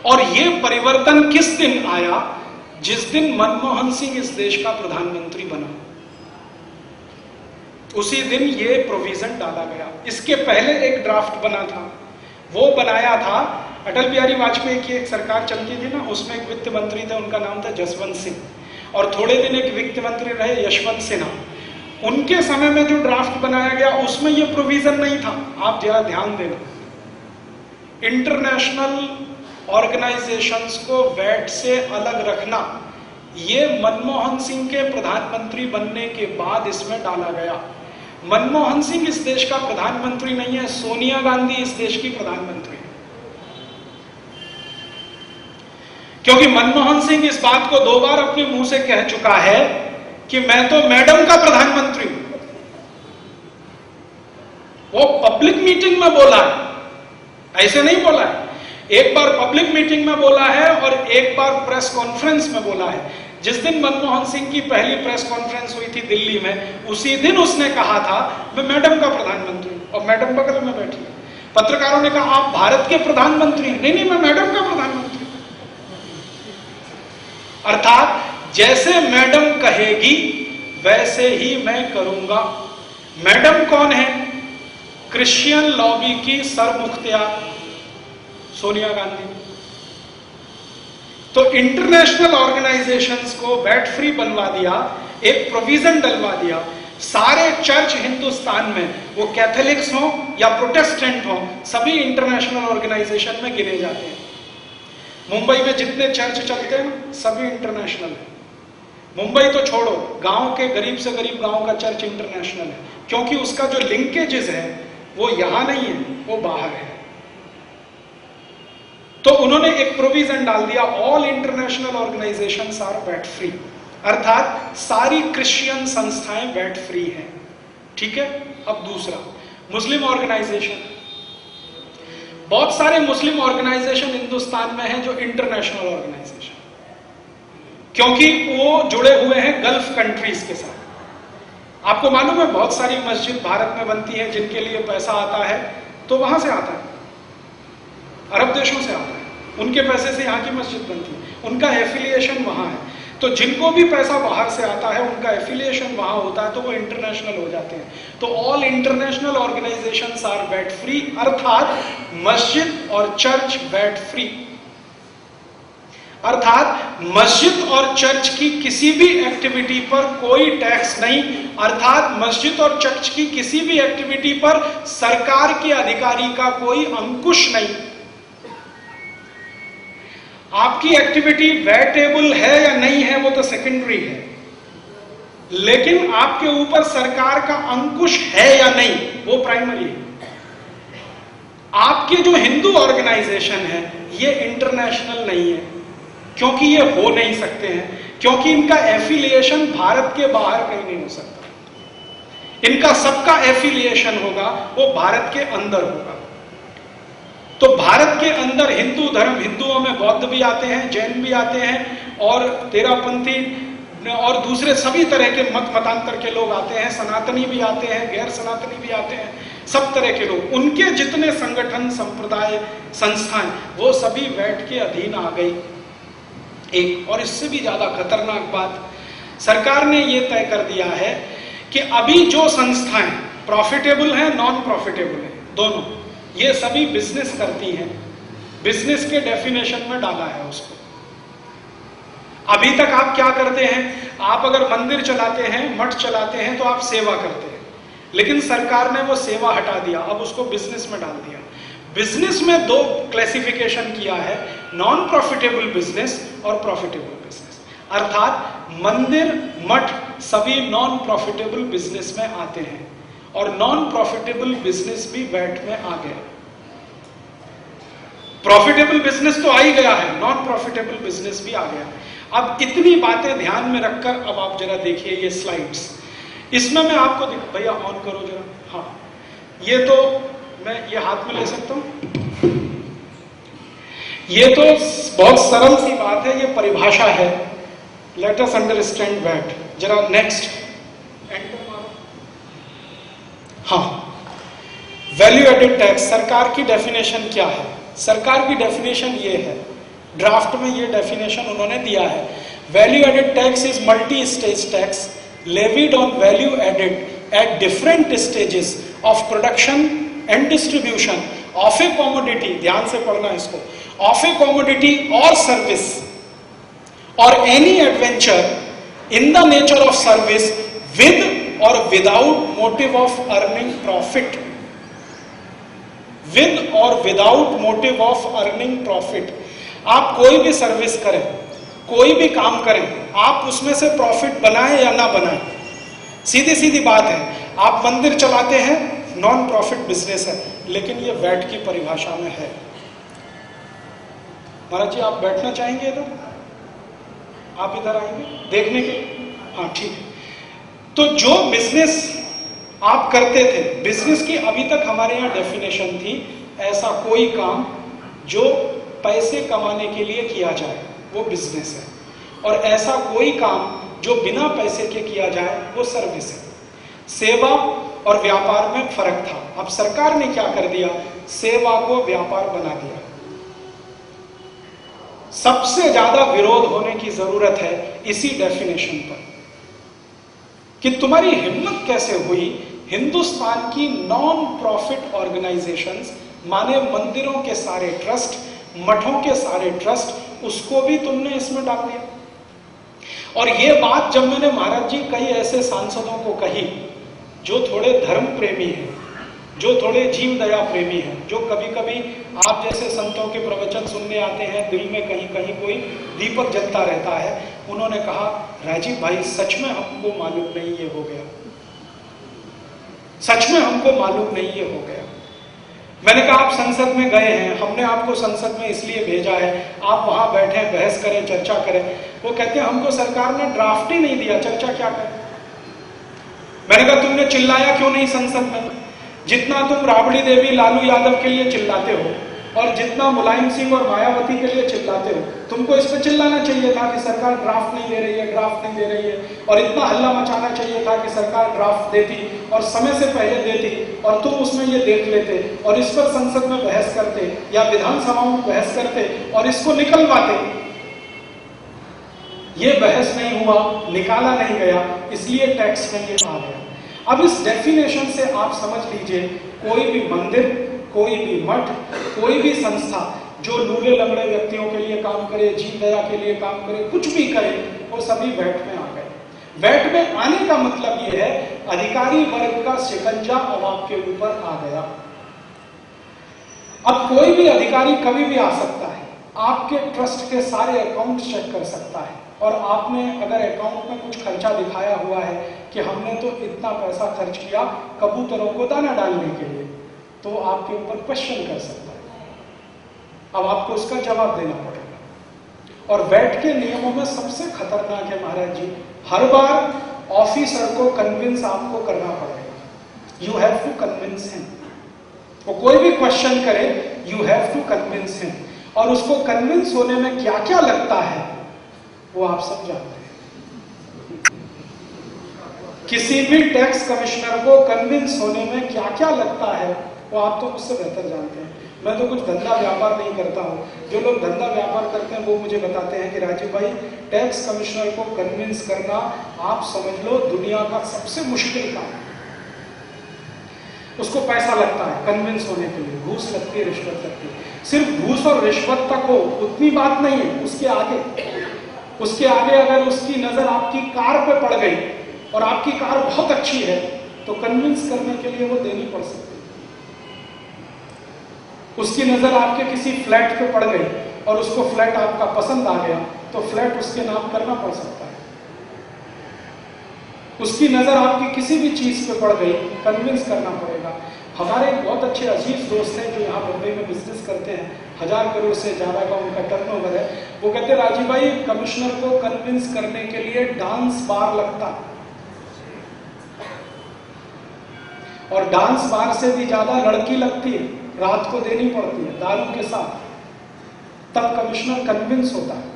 Speaker 1: और ये परिवर्तन किस दिन आया? जिस दिन मनमोहन सिंह इस देश का प्रधानमंत्री बना। उसी दिन ये प्रोविजन डाला गया। इसके पहले एक ड्राफ्ट बना था, वो बनाया था अटल बिहारी वाजपेयी की एक सरकार चलती थी ना, उसमें एक वित्त मंत्री थे, उनका नाम था जसवंत सिंह, और थोड़े दिन एक वित्त मंत्री रहे यशवंत सिन्हा। उनके समय में जो ड्राफ्ट बनाया गया उसमें ये प्रोविजन नहीं था। आप जरा ध्यान देना, इंटरनेशनल ऑर्गेनाइजेशंस को वैट से अलग रखना, ये मनमोहन सिंह के प्रधानमंत्री बनने के बाद इसमें डाला गया। मनमोहन सिंह इस देश का प्रधानमंत्री नहीं है, सोनिया गांधी इस देश की प्रधानमंत्री है। क्योंकि मनमोहन सिंह इस बात को 2 बार अपने मुंह से कह चुका है कि मैं तो मैडम का प्रधानमंत्री हूं। वो पब्लिक मीटिंग में बोला है, ऐसे नहीं बोला है। एक बार पब्लिक मीटिंग में बोला है और एक बार प्रेस कॉन्फ्रेंस में बोला है। जिस दिन मनमोहन सिंह की पहली प्रेस कॉन्फ्रेंस हुई थी दिल्ली में, उसी दिन उसने कहा था मैं मैडम का प्रधानमंत्री हूं, और मैडम बगल में बैठी है। पत्रकारों ने कहा आप भारत के प्रधानमंत्री हैं। नहीं, मैं मैडम का प्रधानमंत्री। अर्थात जैसे मैडम कहेगी वैसे ही मैं करूंगा। मैडम कौन है? क्रिश्चियन लॉबी की सरमुख्तियार सोनिया गांधी। तो इंटरनेशनल ऑर्गेनाइजेशंस को वैट फ्री बनवा दिया, एक प्रोविजन डलवा दिया। सारे चर्च हिंदुस्तान में, वो कैथोलिक्स हो या प्रोटेस्टेंट हो, सभी इंटरनेशनल ऑर्गेनाइजेशन में गिने जाते हैं। मुंबई में जितने चर्च चलते हैं सभी इंटरनेशनल है। मुंबई तो छोड़ो, गांव के गरीब से गरीब गांव का चर्च इंटरनेशनल है, क्योंकि उसका जो लिंकेजेस है वो यहां नहीं है, वो बाहर है। तो उन्होंने एक प्रोविजन डाल दिया, all international organisations are VAT free, अर्थात सारी क्रिश्चियन संस्थाएं वैट फ्री हैं। ठीक है। अब दूसरा, मुस्लिम ऑर्गेनाइजेशन। बहुत सारे मुस्लिम ऑर्गेनाइजेशन हिंदुस्तान में हैं जो इंटरनेशनल ऑर्गेनाइजेशन, क्योंकि वो जुड़े हुए हैं गल्फ कंट्रीज के साथ। आपको मालूम है बहुत सारी मस्जिद भारत में बनती है जिनके लिए पैसा आता है तो वहां से आता है, अरब देशों से आता है, उनके पैसे से यहाँ की मस्जिद बनती है, उनका एफिलिएशन वहां है। तो जिनको भी पैसा बाहर से आता है उनका एफिलिएशन वहां होता है, तो वो इंटरनेशनल हो जाते हैं। तो all international organisations are VAT free, अर्थात मस्जिद और चर्च वैट फ्री, अर्थात मस्जिद और चर्च की किसी भी एक्टिविटी पर कोई टैक्स नहीं, अर्थात मस्जिद और चर्च की किसी भी एक्टिविटी पर सरकार के अधिकारी का कोई अंकुश नहीं। आपकी एक्टिविटी वैटेबल है या नहीं है वो तो सेकेंडरी है, लेकिन आपके ऊपर सरकार का अंकुश है या नहीं वो प्राइमरी है। आपके जो हिंदू ऑर्गेनाइजेशन है ये इंटरनेशनल नहीं है, क्योंकि ये हो नहीं सकते हैं, क्योंकि इनका एफिलिएशन भारत के बाहर कहीं नहीं हो सकता। इनका सबका एफिलिएशन होगा वो भारत के अंदर होगा। तो भारत के अंदर हिंदू धर्म, हिंदुओं में बौद्ध भी आते हैं, जैन भी आते हैं, और तेरापंथी और दूसरे सभी तरह के मतांतर के लोग आते हैं, सनातनी भी आते हैं, गैर सनातनी भी आते हैं, सब तरह के लोग। उनके जितने संगठन, संप्रदाय, संस्थाएं, वो सभी वैट के अधीन आ गई। एक और इससे भी ज्यादा खतरनाक बात, सरकार ने ये तय कर दिया है कि अभी जो संस्थाएं प्रॉफिटेबल हैं, नॉन प्रॉफिटेबल हैं, दोनों, ये सभी बिजनेस करती हैं। बिजनेस के डेफिनेशन में डाला है उसको। अभी तक आप क्या करते हैं, आप अगर मंदिर चलाते हैं, मठ चलाते हैं तो आप सेवा करते हैं, लेकिन सरकार ने वो सेवा हटा दिया, अब उसको बिजनेस में डाल दिया। बिजनेस में 2 क्लासिफिकेशन किया है, नॉन प्रॉफिटेबल बिजनेस और प्रॉफिटेबल बिजनेस, अर्थात मंदिर, मठ सभी नॉन प्रॉफिटेबल बिजनेस में आते हैं, और नॉन प्रॉफिटेबल बिजनेस भी वैट में आ गया। प्रॉफिटेबल बिजनेस तो आ ही गया है, नॉन प्रॉफिटेबल बिजनेस भी आ गया। अब इतनी बातें ध्यान में रखकर अब आप जरा देखिए ये स्लाइड्स, इसमें मैं आपको भैया ऑन करो जरा, हाँ, ये तो मैं ये हाथ में ले सकता हूं, ये तो बहुत सरल सी बात है, ये परिभाषा है, लेट अस अंडरस्टैंड वैट। जरा नेक्स्ट एंटर मारो। हाँ, वैल्यू एडेड टैक्स, सरकार की डेफिनेशन क्या है? सरकार की डेफिनेशन ये है, ड्राफ्ट में ये डेफिनेशन उन्होंने दिया है, value added tax is multi stage tax levied on value added at different stages of production and distribution of a commodity, ध्यान से पढ़ना इसको, of a commodity or service or any adventure in the nature of service with or without motive of earning profit, with or without motive of earning profit। आप कोई भी service करें, कोई भी काम करें, आप उसमें से प्रॉफिट बनाएं या ना बनाएं, सीधी सीधी बात है। आप मंदिर चलाते हैं, नॉन प्रॉफिट बिजनेस है, लेकिन ये वैट की परिभाषा में है। महाराज जी, आप बैठना चाहेंगे इधर? आप इधर आएंगे देखने के? हाँ, ठीक है। तो जो बिजनेस आप करते थे, बिजनेस की अभी तक हमारे यहाँ डेफिनेशन थी, ऐसा कोई काम जो पैसे कमाने के लिए किया जाए वो बिजनेस है, और ऐसा कोई काम जो बिना पैसे के किया जाए वो सर्विस है। सेवा और व्यापार में फर्क था। अब सरकार ने क्या कर दिया, सेवा को व्यापार बना दिया। सबसे ज्यादा विरोध होने की जरूरत है इसी डेफिनेशन पर, कि तुम्हारी हिम्मत कैसे हुई हिंदुस्तान की नॉन प्रॉफिट ऑर्गेनाइजेशंस, माने मंदिरों के सारे ट्रस्ट, मठों के सारे ट्रस्ट, उसको भी तुमने इसमें डाल दिया। और ये बात जब मैंने महाराज जी कई ऐसे सांसदों को कही जो थोड़े धर्म प्रेमी हैं, जो थोड़े जीव दया प्रेमी हैं, जो कभी कभी आप जैसे संतों के प्रवचन सुनने आते हैं, दिल में कहीं कहीं कोई दीपक जलता रहता है, उन्होंने कहा, राजीव भाई सच में हमको मालूम नहीं ये हो गया, सच में हमको मालूम नहीं ये हो गया। मैंने कहा, आप संसद में गए हैं, हमने आपको संसद में इसलिए भेजा है, आप वहां बैठे बहस करें, चर्चा करें। वो कहते हैं हमको सरकार ने ड्राफ्ट ही नहीं दिया, चर्चा क्या करें। मैंने कहा, तुमने चिल्लाया क्यों नहीं संसद में? जितना तुम राबड़ी देवी लालू यादव के लिए चिल्लाते हो और जितना मुलायम सिंह और मायावती के लिए चिल्लाते हो, तुमको इस पे चिल्लाना चाहिए था कि सरकार ड्राफ्ट नहीं दे रही है, ड्राफ्ट नहीं दे रही है, और इतना हल्ला मचाना चाहिए था कि सरकार ड्राफ्ट देती और समय से पहले देती और तुम उसमें ये देख लेते और इस पर संसद में बहस करते या विधानसभाओं में बहस करते और इसको निकलवाते। ये बहस नहीं हुआ, निकाला नहीं गया, इसलिए टैक्स में ये आ गया। अब इस डेफिनेशन से आप समझ लीजिए, कोई भी मंदिर, कोई भी मठ, कोई भी संस्था जो लूले लंगड़े व्यक्तियों के लिए काम करे, जीव दया के लिए काम करे, कुछ भी करे, वो सभी वैट में आ गए। वैट में आने का मतलब ये है, अधिकारी वर्ग का शिकंजा अब आपके ऊपर आ गया। अब कोई भी अधिकारी कभी भी आ सकता है, आपके ट्रस्ट के सारे अकाउंट चेक कर सकता है, और आपने अगर अकाउंट में कुछ खर्चा दिखाया हुआ है कि हमने तो इतना पैसा खर्च किया कबूतरों को दाना डालने के लिए, तो आपके ऊपर क्वेश्चन कर सकता है। अब आपको उसका जवाब देना पड़ेगा। और वैट के नियमों में सबसे खतरनाक है महाराज जी, हर बार ऑफिसर को कन्विंस आपको करना पड़ेगा। You have to convince him. वो कोई भी क्वेश्चन करे, you have to convince him. और उसको कन्विंस होने में क्या क्या लगता है वो आप सब जानते हैं। किसी भी टैक्स कमिश्नर को कन्विंस होने में क्या क्या लगता है वो आप तो मुझसे बेहतर जानते हैं। मैं तो कुछ धंधा व्यापार नहीं करता हूँ। जो लोग धंधा व्यापार करते हैं वो मुझे बताते हैं कि राजीव भाई, टैक्स कमिश्नर को कन्विंस करना, आप समझ लो, दुनिया का सबसे मुश्किल काम। उसको पैसा लगता है कन्विंस होने के लिए, घूस लगती है, रिश्वत लगती है। सिर्फ घूस और रिश्वत तक हो उतनी बात नहीं है, उसके आगे अगर उसकी नजर आपकी कार पे पड़ गई और आपकी कार बहुत अच्छी है तो कन्विंस करने के लिए वो देनी पड़ सकती है। उसकी नजर आपके किसी फ्लैट पे पड़ गई और उसको फ्लैट आपका पसंद आ गया तो फ्लैट उसके नाम करना पड़ सकता है। उसकी नजर आपकी किसी भी चीज पे पड़ गई, कन्विंस करना पड़ेगा। हमारे एक बहुत अच्छे अजीज दोस्त हैं जो यहाँ बॉम्बे में बिजनेस करते हैं, 1000 करोड़ से ज्यादा का उनका टर्नओवर है। वो कहते हैं, राजीव भाई, कमिश्नर को कन्विंस करने के लिए डांस बार लगता है, और डांस बार से भी ज्यादा लड़की लगती है, रात को देनी पड़ती है दारू के साथ, तब कमिश्नर कन्विंस होता है,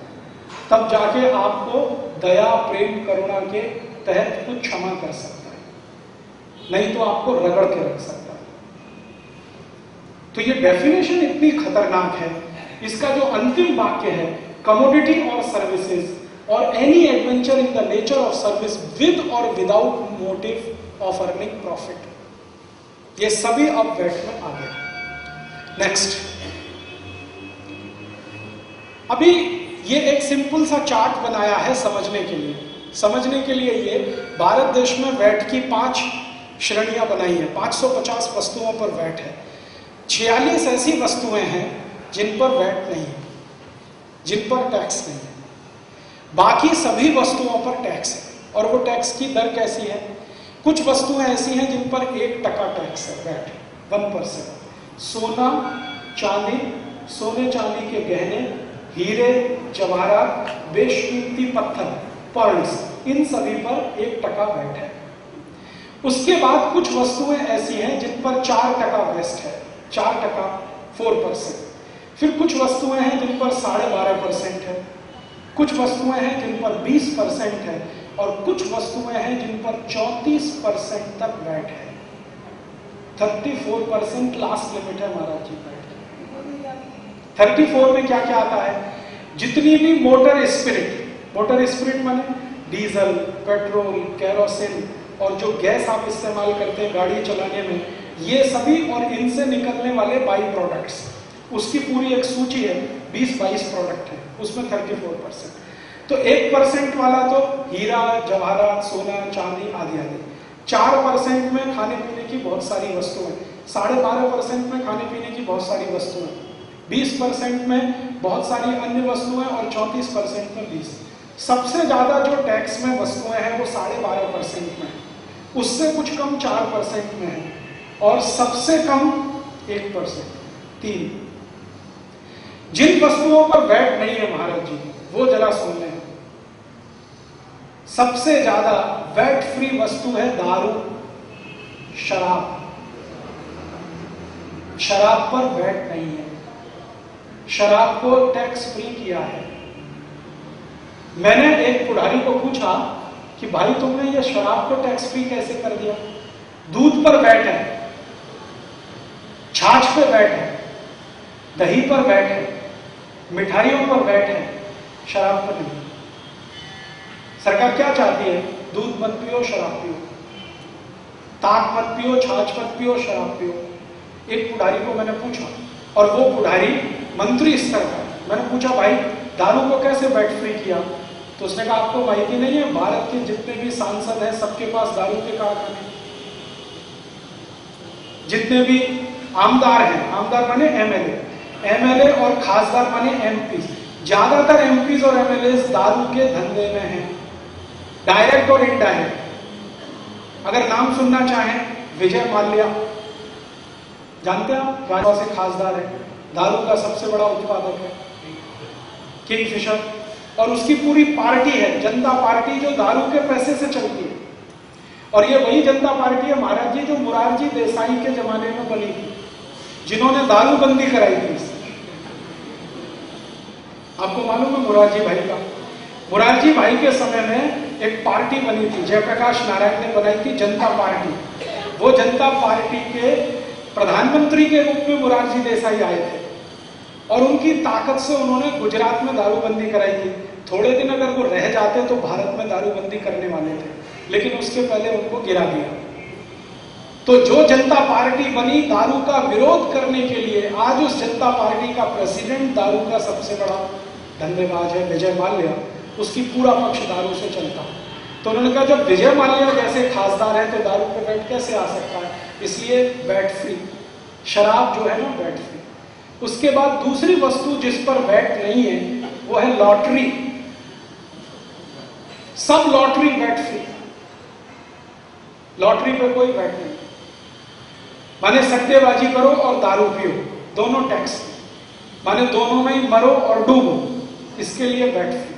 Speaker 1: तब जाके आपको दया प्रेम करुणा के तहत कुछ क्षमा कर सकता है, नहीं तो आपको रगड़ के रख सकता है। तो ये डेफिनेशन इतनी खतरनाक है। इसका जो अंतिम वाक्य है, कमोडिटी और सर्विसेज और any adventure in the nature of service with or without motive of earning profit. ये सभी अब वैट में आ गए। नेक्स्ट, अभी ये एक सिंपल सा चार्ट बनाया है समझने के लिए। समझने के लिए ये भारत देश में वैट की 5 श्रेणियां बनाई है। 550 वस्तुओं पर वैट है। 46 ऐसी वस्तुएं हैं जिन पर वैट नहीं है, जिन पर टैक्स नहीं है। बाकी सभी वस्तुओं पर टैक्स है। और वो टैक्स की दर कैसी है? कुछ वस्तुएं ऐसी हैं जिन पर 1% टैक्स है, वैट 1%। सोना चांदी, सोने चांदी के गहने, हीरे जवाहरात, बेशकीमती पत्थर, पर्ल्स, इन सभी पर 1% वैट है। उसके बाद कुछ वस्तुएं ऐसी हैं जिन पर 4% वेस्ट है, 4%, 4%। फिर कुछ वस्तुएं हैं जिन पर 12.5% है, कुछ वस्तुएं हैं जिन पर 20% है, और कुछ वस्तुएं हैं जिन पर 34% तक वैट है। 34% लास्ट लिमिट है महाराज जी वैट। 34 में क्या क्या आता है? जितनी भी मोटर स्पिरिट माने डीजल, पेट्रोल, केरोसिन और जो गैस आप इस्तेमाल करते हैं गाड़ी चलाने में, ये सभी और इनसे निकलने वाले बाई प्रोडक्ट्स, उसकी पूरी एक सूची है, 20-22 प्रोडक्ट है, उसमें 34%। तो 1% वाला तो हीरा जवाहरात, सोना चांदी आदि आदि। 4% में खाने पीने की बहुत सारी वस्तुएं, 12.5% में खाने पीने की बहुत सारी वस्तुएं, 20% में बहुत सारी अन्य वस्तुएं और 34% में 20। सबसे ज्यादा जो टैक्स में वस्तुएं हैं वो 12.5% में, उससे कुछ कम 4% में है, और सबसे कम 1%, 3। जिन वस्तुओं पर वैट नहीं है महाराज जी, वो जरा सुन लें। सबसे ज्यादा वैट फ्री वस्तु है दारू, शराब। शराब पर वैट नहीं है, शराब को टैक्स फ्री किया है। मैंने एक पुजारी को पूछा कि भाई तुमने ये शराब को टैक्स फ्री कैसे कर दिया? दूध पर वैट है, छाछ पर वैट है, दही पर वैट है, मिठाइयों पर वैट है, शराब पर नहीं। सरकार क्या चाहती है? दूध मत पियो, शराब पियो, ताक मत पियो, छाछ मत पियो, शराब पियो। एक पुजारी को मैंने पूछा, और वो पुजारी मंत्री स्तर का। मैंने पूछा भाई दारू को कैसे वैट फ्री किया? तो उसने कहा आपको माहिती नहीं है, भारत के जितने भी सांसद हैं सबके पास दारू के कारखाने, जितने भी आमदार हैं, आमदार माने एमएलए और खासदार माने एमपी, ज्यादातर एमपीज और एमएलए दारू के धंधे में हैं, डायरेक्ट और इनडायरेक्ट। अगर नाम सुनना चाहें, विजय माल्या, जानते हैं आप, राजवा से खासदार है, दारू का सबसे बड़ा उत्पादक है, किंगफिशर, और उसकी पूरी पार्टी है जनता पार्टी, जो दारू के पैसे से चलती है। और ये वही जनता पार्टी है महाराज जी जो मोरारजी देसाई के जमाने में बनी थी, जिन्होंने दारूबंदी कराई थी। आपको मालूम है मोरारजी भाई का? मोरारजी भाई के समय में एक पार्टी बनी थी, जयप्रकाश नारायण ने बनाई थी, जनता पार्टी। वो जनता पार्टी के प्रधानमंत्री के रूप में मोरारजी देसाई आए थे, और उनकी ताकत से उन्होंने गुजरात में दारूबंदी कराई थी। थोड़े दिन अगर वो रह जाते तो भारत में दारूबंदी करने वाले थे, लेकिन उसके पहले उनको गिरा दिया। तो जो जनता पार्टी बनी दारू का विरोध करने के लिए, आज उस जनता पार्टी का प्रेसिडेंट दारू का सबसे बड़ा धंधेबाज है, विजय माल्या। उसकी पूरा पक्ष दारू से चलता। तो उन्होंने कहा जब विजय माल्या जैसे खासदार है तो दारू पे वैट कैसे आ सकता है? इसलिए वैट फ्री शराब जो है ना, वैट फ्री। उसके बाद दूसरी वस्तु जिस पर वैट नहीं है वो है लॉटरी। सब लॉटरी वैट फ्री, लॉटरी पे कोई वैट नहीं। माने सट्टेबाजी करो और दारू पियो, दोनों टैक्स, माने दोनों में ही मरो और डूबो, इसके लिए वैट फ्री।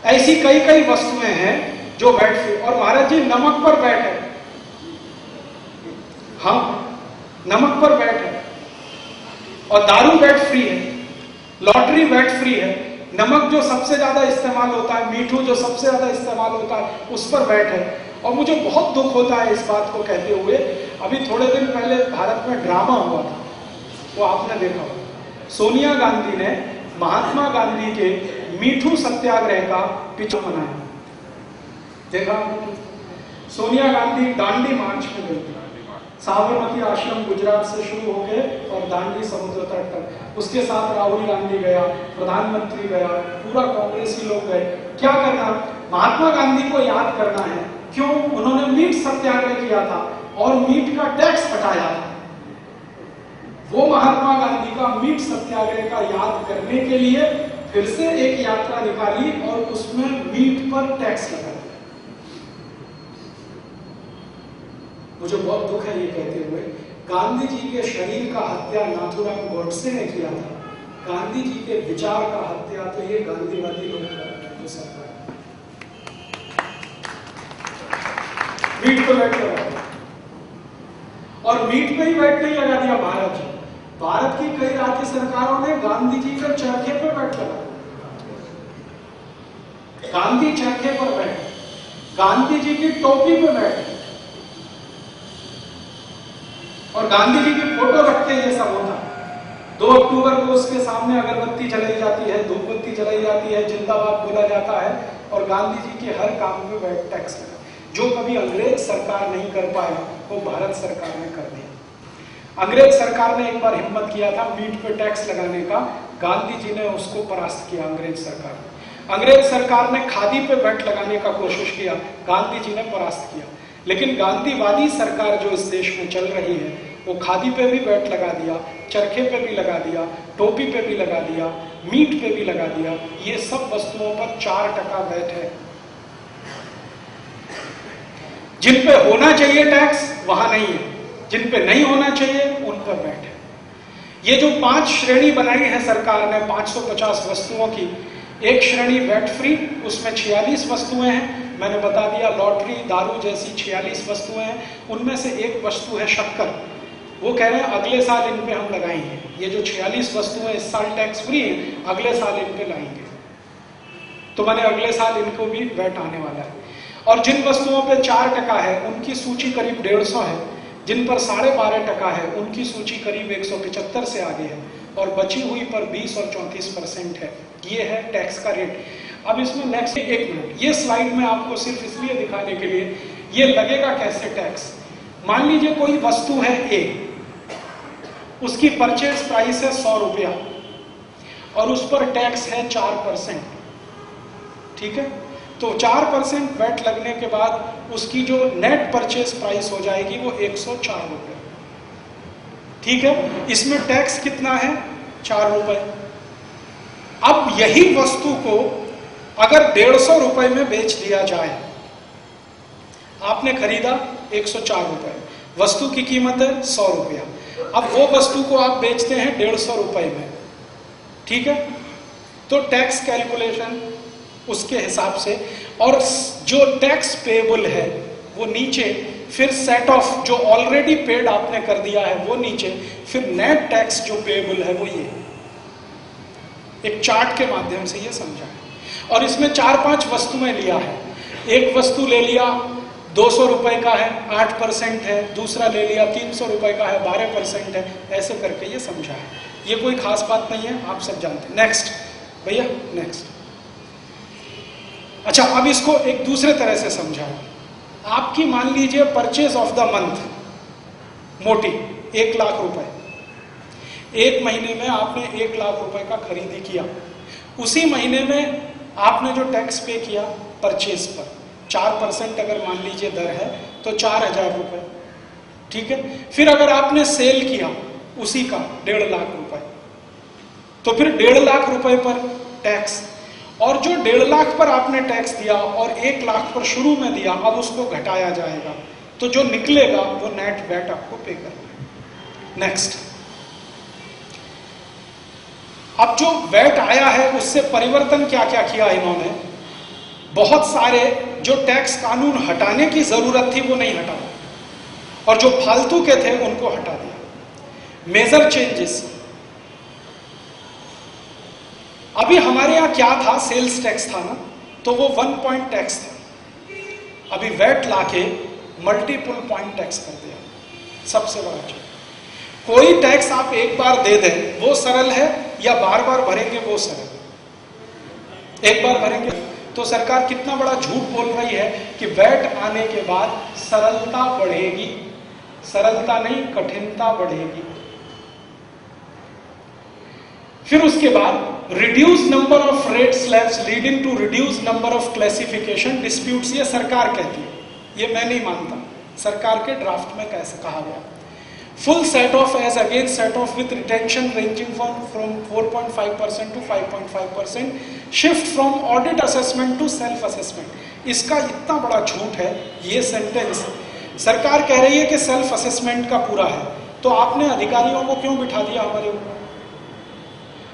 Speaker 1: ऐसी कई कई वस्तुएं हैं जो वैट फ्री। और महाराज जी नमक पर वैट है, हाँ नमक पर वैट है, और दारू वैट फ्री है, लॉटरी वैट फ्री है, नमक जो सबसे ज्यादा इस्तेमाल होता है, मीठू जो सबसे ज्यादा इस्तेमाल होता है, उस पर वैट है। और मुझे बहुत दुख होता है इस बात को कहते हुए, अभी थोड़े दिन पहले भारत में ड्रामा हुआ था, वो आपने देखा होगा। सोनिया गांधी ने महात्मा गांधी के मीठू सत्याग्रह का पिछड़ा मनाया, देखा? सोनिया गांधी दांडी मार्च में गई थी, साबरमती आश्रम गुजरात से शुरू होके और दांडी समुद्र तट तक। उसके साथ राहुल गांधी गया, प्रधानमंत्री गया, पूरा कांग्रेसी लोग गए। क्या करना? महात्मा गांधी को याद करना है। क्यों? उन्होंने मीट सत्याग्रह किया था और मीट का टैक्स हटाया था। वो महात्मा गांधी का मीट सत्याग्रह का याद करने के लिए फिर से एक यात्रा निकाली और उसमें मीट पर टैक्स लगा दिया। मुझे बहुत दुख है ये कहते हुए, गांधी जी के शरीर का हत्या नाथूराम गोडसे ने किया था, गांधी जी के विचार का हत्या तो ये गांधीवादी लोग कर रहे हैं। सरकार मीट को वैट लगा और मीट पे ही वैट नहीं लगा दिया भारत की कई राज्य सरकारों ने गांधी जी के चरखे पे वैट लगा, गांधी चरखे पर वैट, गांधी जी की टोपी पे वैट, और गांधी जी की फोटो रखते ये सब होता। 2 अक्टूबर को उसके सामने अगरबत्ती जलाई जाती है, धूपबत्ती जलाई जाती है, जिंदाबाद बोला जाता है और गांधी जी के हर काम में वैट टैक्स लगा। जो कभी अंग्रेज सरकार नहीं कर पाई वो भारत सरकार ने कर दिया। अंग्रेज सरकार ने एक बार हिम्मत किया था मीट पे टैक्स लगाने का, गांधी जी ने उसको परास्त किया। अंग्रेज सरकार ने खादी पे वैट लगाने का कोशिश किया, गांधी जी ने परास्त किया। लेकिन गांधीवादी सरकार जो इस देश में चल रही है वो खादी पे भी वैट लगा दिया, चरखे पे भी लगा दिया, टोपी पे भी लगा दिया, मीट पे भी लगा दिया। ये सब वस्तुओं पर 4% वैट है। जिन पे होना चाहिए टैक्स वहां नहीं है, जिन पे नहीं होना चाहिए उन पर वैट है। ये जो 5 श्रेणी बनाई है सरकार ने 550 वस्तुओं की, एक श्रेणी वैट फ्री, उसमें 46 वस्तुएं हैं। मैंने बता दिया लॉटरी, दारू जैसी 46 वस्तुएं हैं। उनमें से एक वस्तु है शक्कर। वो कह रहे हैं अगले साल इन पे हम लगाएंगे। ये जो 46 वस्तुएं इस साल टैक्स फ्री हैं, अगले साल इन पे लाएंगे, तो मैंने अगले साल इनको भी वैट आने वाला है। और जिन वस्तुओं पे 4% है उनकी सूची करीब 150 है, जिन पर 12.5% है उनकी सूची करीब 175 से आगे है, और बची हुई पर 20 और 34% है। ये है टैक्स का रेट। अब इसमें नेक्स्ट 1 मिनट, ये स्लाइड में आपको सिर्फ इसलिए दिखाने के लिए, ये लगेगा कैसे टैक्स। मान लीजिए कोई वस्तु है ए, उसकी परचेज प्राइस है 100 रुपया और उस पर टैक्स है 4%, ठीक है। तो 4% वैट लगने के बाद उसकी जो नेट परचेज प्राइस हो जाएगी वो 104 रुपये, ठीक है। इसमें टैक्स कितना है? 4 रुपए। अब यही वस्तु को अगर 150 रुपए में बेच दिया जाए, आपने खरीदा 104 रुपए, वस्तु की कीमत है 100 रुपया, अब वो वस्तु को आप बेचते हैं 150 रुपए में, ठीक है। तो टैक्स कैलकुलेशन उसके हिसाब से, और जो टैक्स पेएबल है वो नीचे, फिर सेट ऑफ जो ऑलरेडी पेड आपने कर दिया है वो नीचे, फिर नेट टैक्स जो पेएबल है वो ये। एक चार्ट के माध्यम से ये समझा है। और इसमें 4-5 वस्तुएं लिया है। एक वस्तु ले लिया 200 रुपए का है, 8% है, दूसरा ले लिया 300 रुपए का है, 12% है, ऐसे करके ये समझा है। ये कोई खास बात नहीं है, आप सब जानते हैं। नेक्स्ट भैया, नेक्स्ट। अच्छा, अब इसको एक दूसरे तरह से समझाओ। आपकी मान लीजिए परचेज ऑफ द मंथ मोटी 1 लाख रुपए, 1 महीने में आपने 1 लाख रुपए का खरीदी किया, उसी महीने में आपने जो टैक्स पे किया परचेज पर 4% अगर मान लीजिए दर है तो 4000 रुपए, ठीक है। फिर अगर आपने सेल किया उसी का 1.5 लाख रुपए, तो फिर 1.5 लाख रुपए पर टैक्स, और जो 1.5 लाख पर आपने टैक्स दिया और 1 लाख पर शुरू में दिया, अब उसको घटाया जाएगा, तो जो निकलेगा वो नेट वैट आपको पे करना है। नेक्स्ट, अब जो वैट आया है उससे परिवर्तन क्या क्या किया इन्होंने। बहुत सारे जो टैक्स कानून हटाने की जरूरत थी वो नहीं हटा, और जो फालतू के थे उनको हटा दिया। मेजर चेंजेस, अभी हमारे यहां क्या था, सेल्स टैक्स था ना, तो वो 1 पॉइंट टैक्स था। अभी वैट लाके मल्टीपल पॉइंट टैक्स कर दिया। सबसे बड़ा चीज, कोई टैक्स आप एक बार दे दें वो सरल है, या बार बार भरेंगे वो सरल। एक बार भरेंगे तो सरकार कितना बड़ा झूठ बोल रही है कि वैट आने के बाद सरलता बढ़ेगी। सरलता नहीं, कठिनता बढ़ेगी। फिर उसके बाद reduce number of rate slabs leading to reduce number of classification disputes, ये सरकार कहती है, ये मैं नहीं मानता, सरकार के ड्राफ्ट में कैसे कहा गया। Full set off as against set off with retention ranging from 4.5% to 5.5%, shift from audit assessment to self assessment. इसका इतना बड़ा झूठ है ये सेंटेंस। सरकार कह रही है कि सेल्फ असेसमेंट का पूरा है, तो आपने अधिकारियों को क्यों बिठा दिया हमारे ऊपर?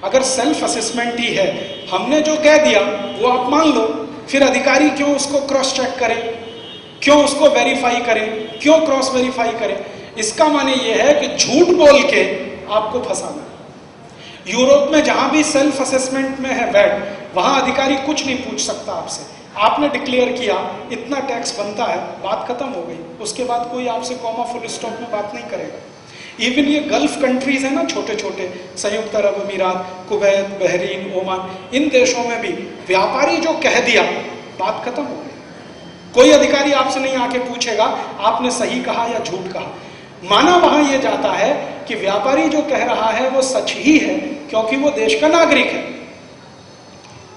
Speaker 1: अगर सेल्फ असेसमेंट ही है, हमने जो कह दिया वो आप मान लो, फिर अधिकारी क्यों उसको क्रॉस चेक करें, क्यों उसको वेरीफाई करें, क्यों क्रॉस वेरीफाई करें? इसका माने ये है कि झूठ बोल के आपको फंसाना। यूरोप में जहां भी सेल्फ असेसमेंट में है वैट, वहां अधिकारी कुछ नहीं पूछ सकता आपसे। आपने डिक्लेयर किया इतना टैक्स बनता है, बात खत्म हो गई। उसके बाद कोई आपसे कॉमा फुल स्टॉप में बात नहीं करेगा। इवन ये गल्फ कंट्रीज है ना, छोटे छोटे, संयुक्त अरब अमीरात, कुवैत, बहरीन, ओमान, इन देशों में भी व्यापारी जो कह दिया बात खत्म हो गई। कोई अधिकारी आपसे नहीं आके पूछेगा आपने सही कहा या झूठ कहा। माना वहां ये जाता है कि व्यापारी जो कह रहा है वो सच ही है, क्योंकि वो देश का नागरिक है।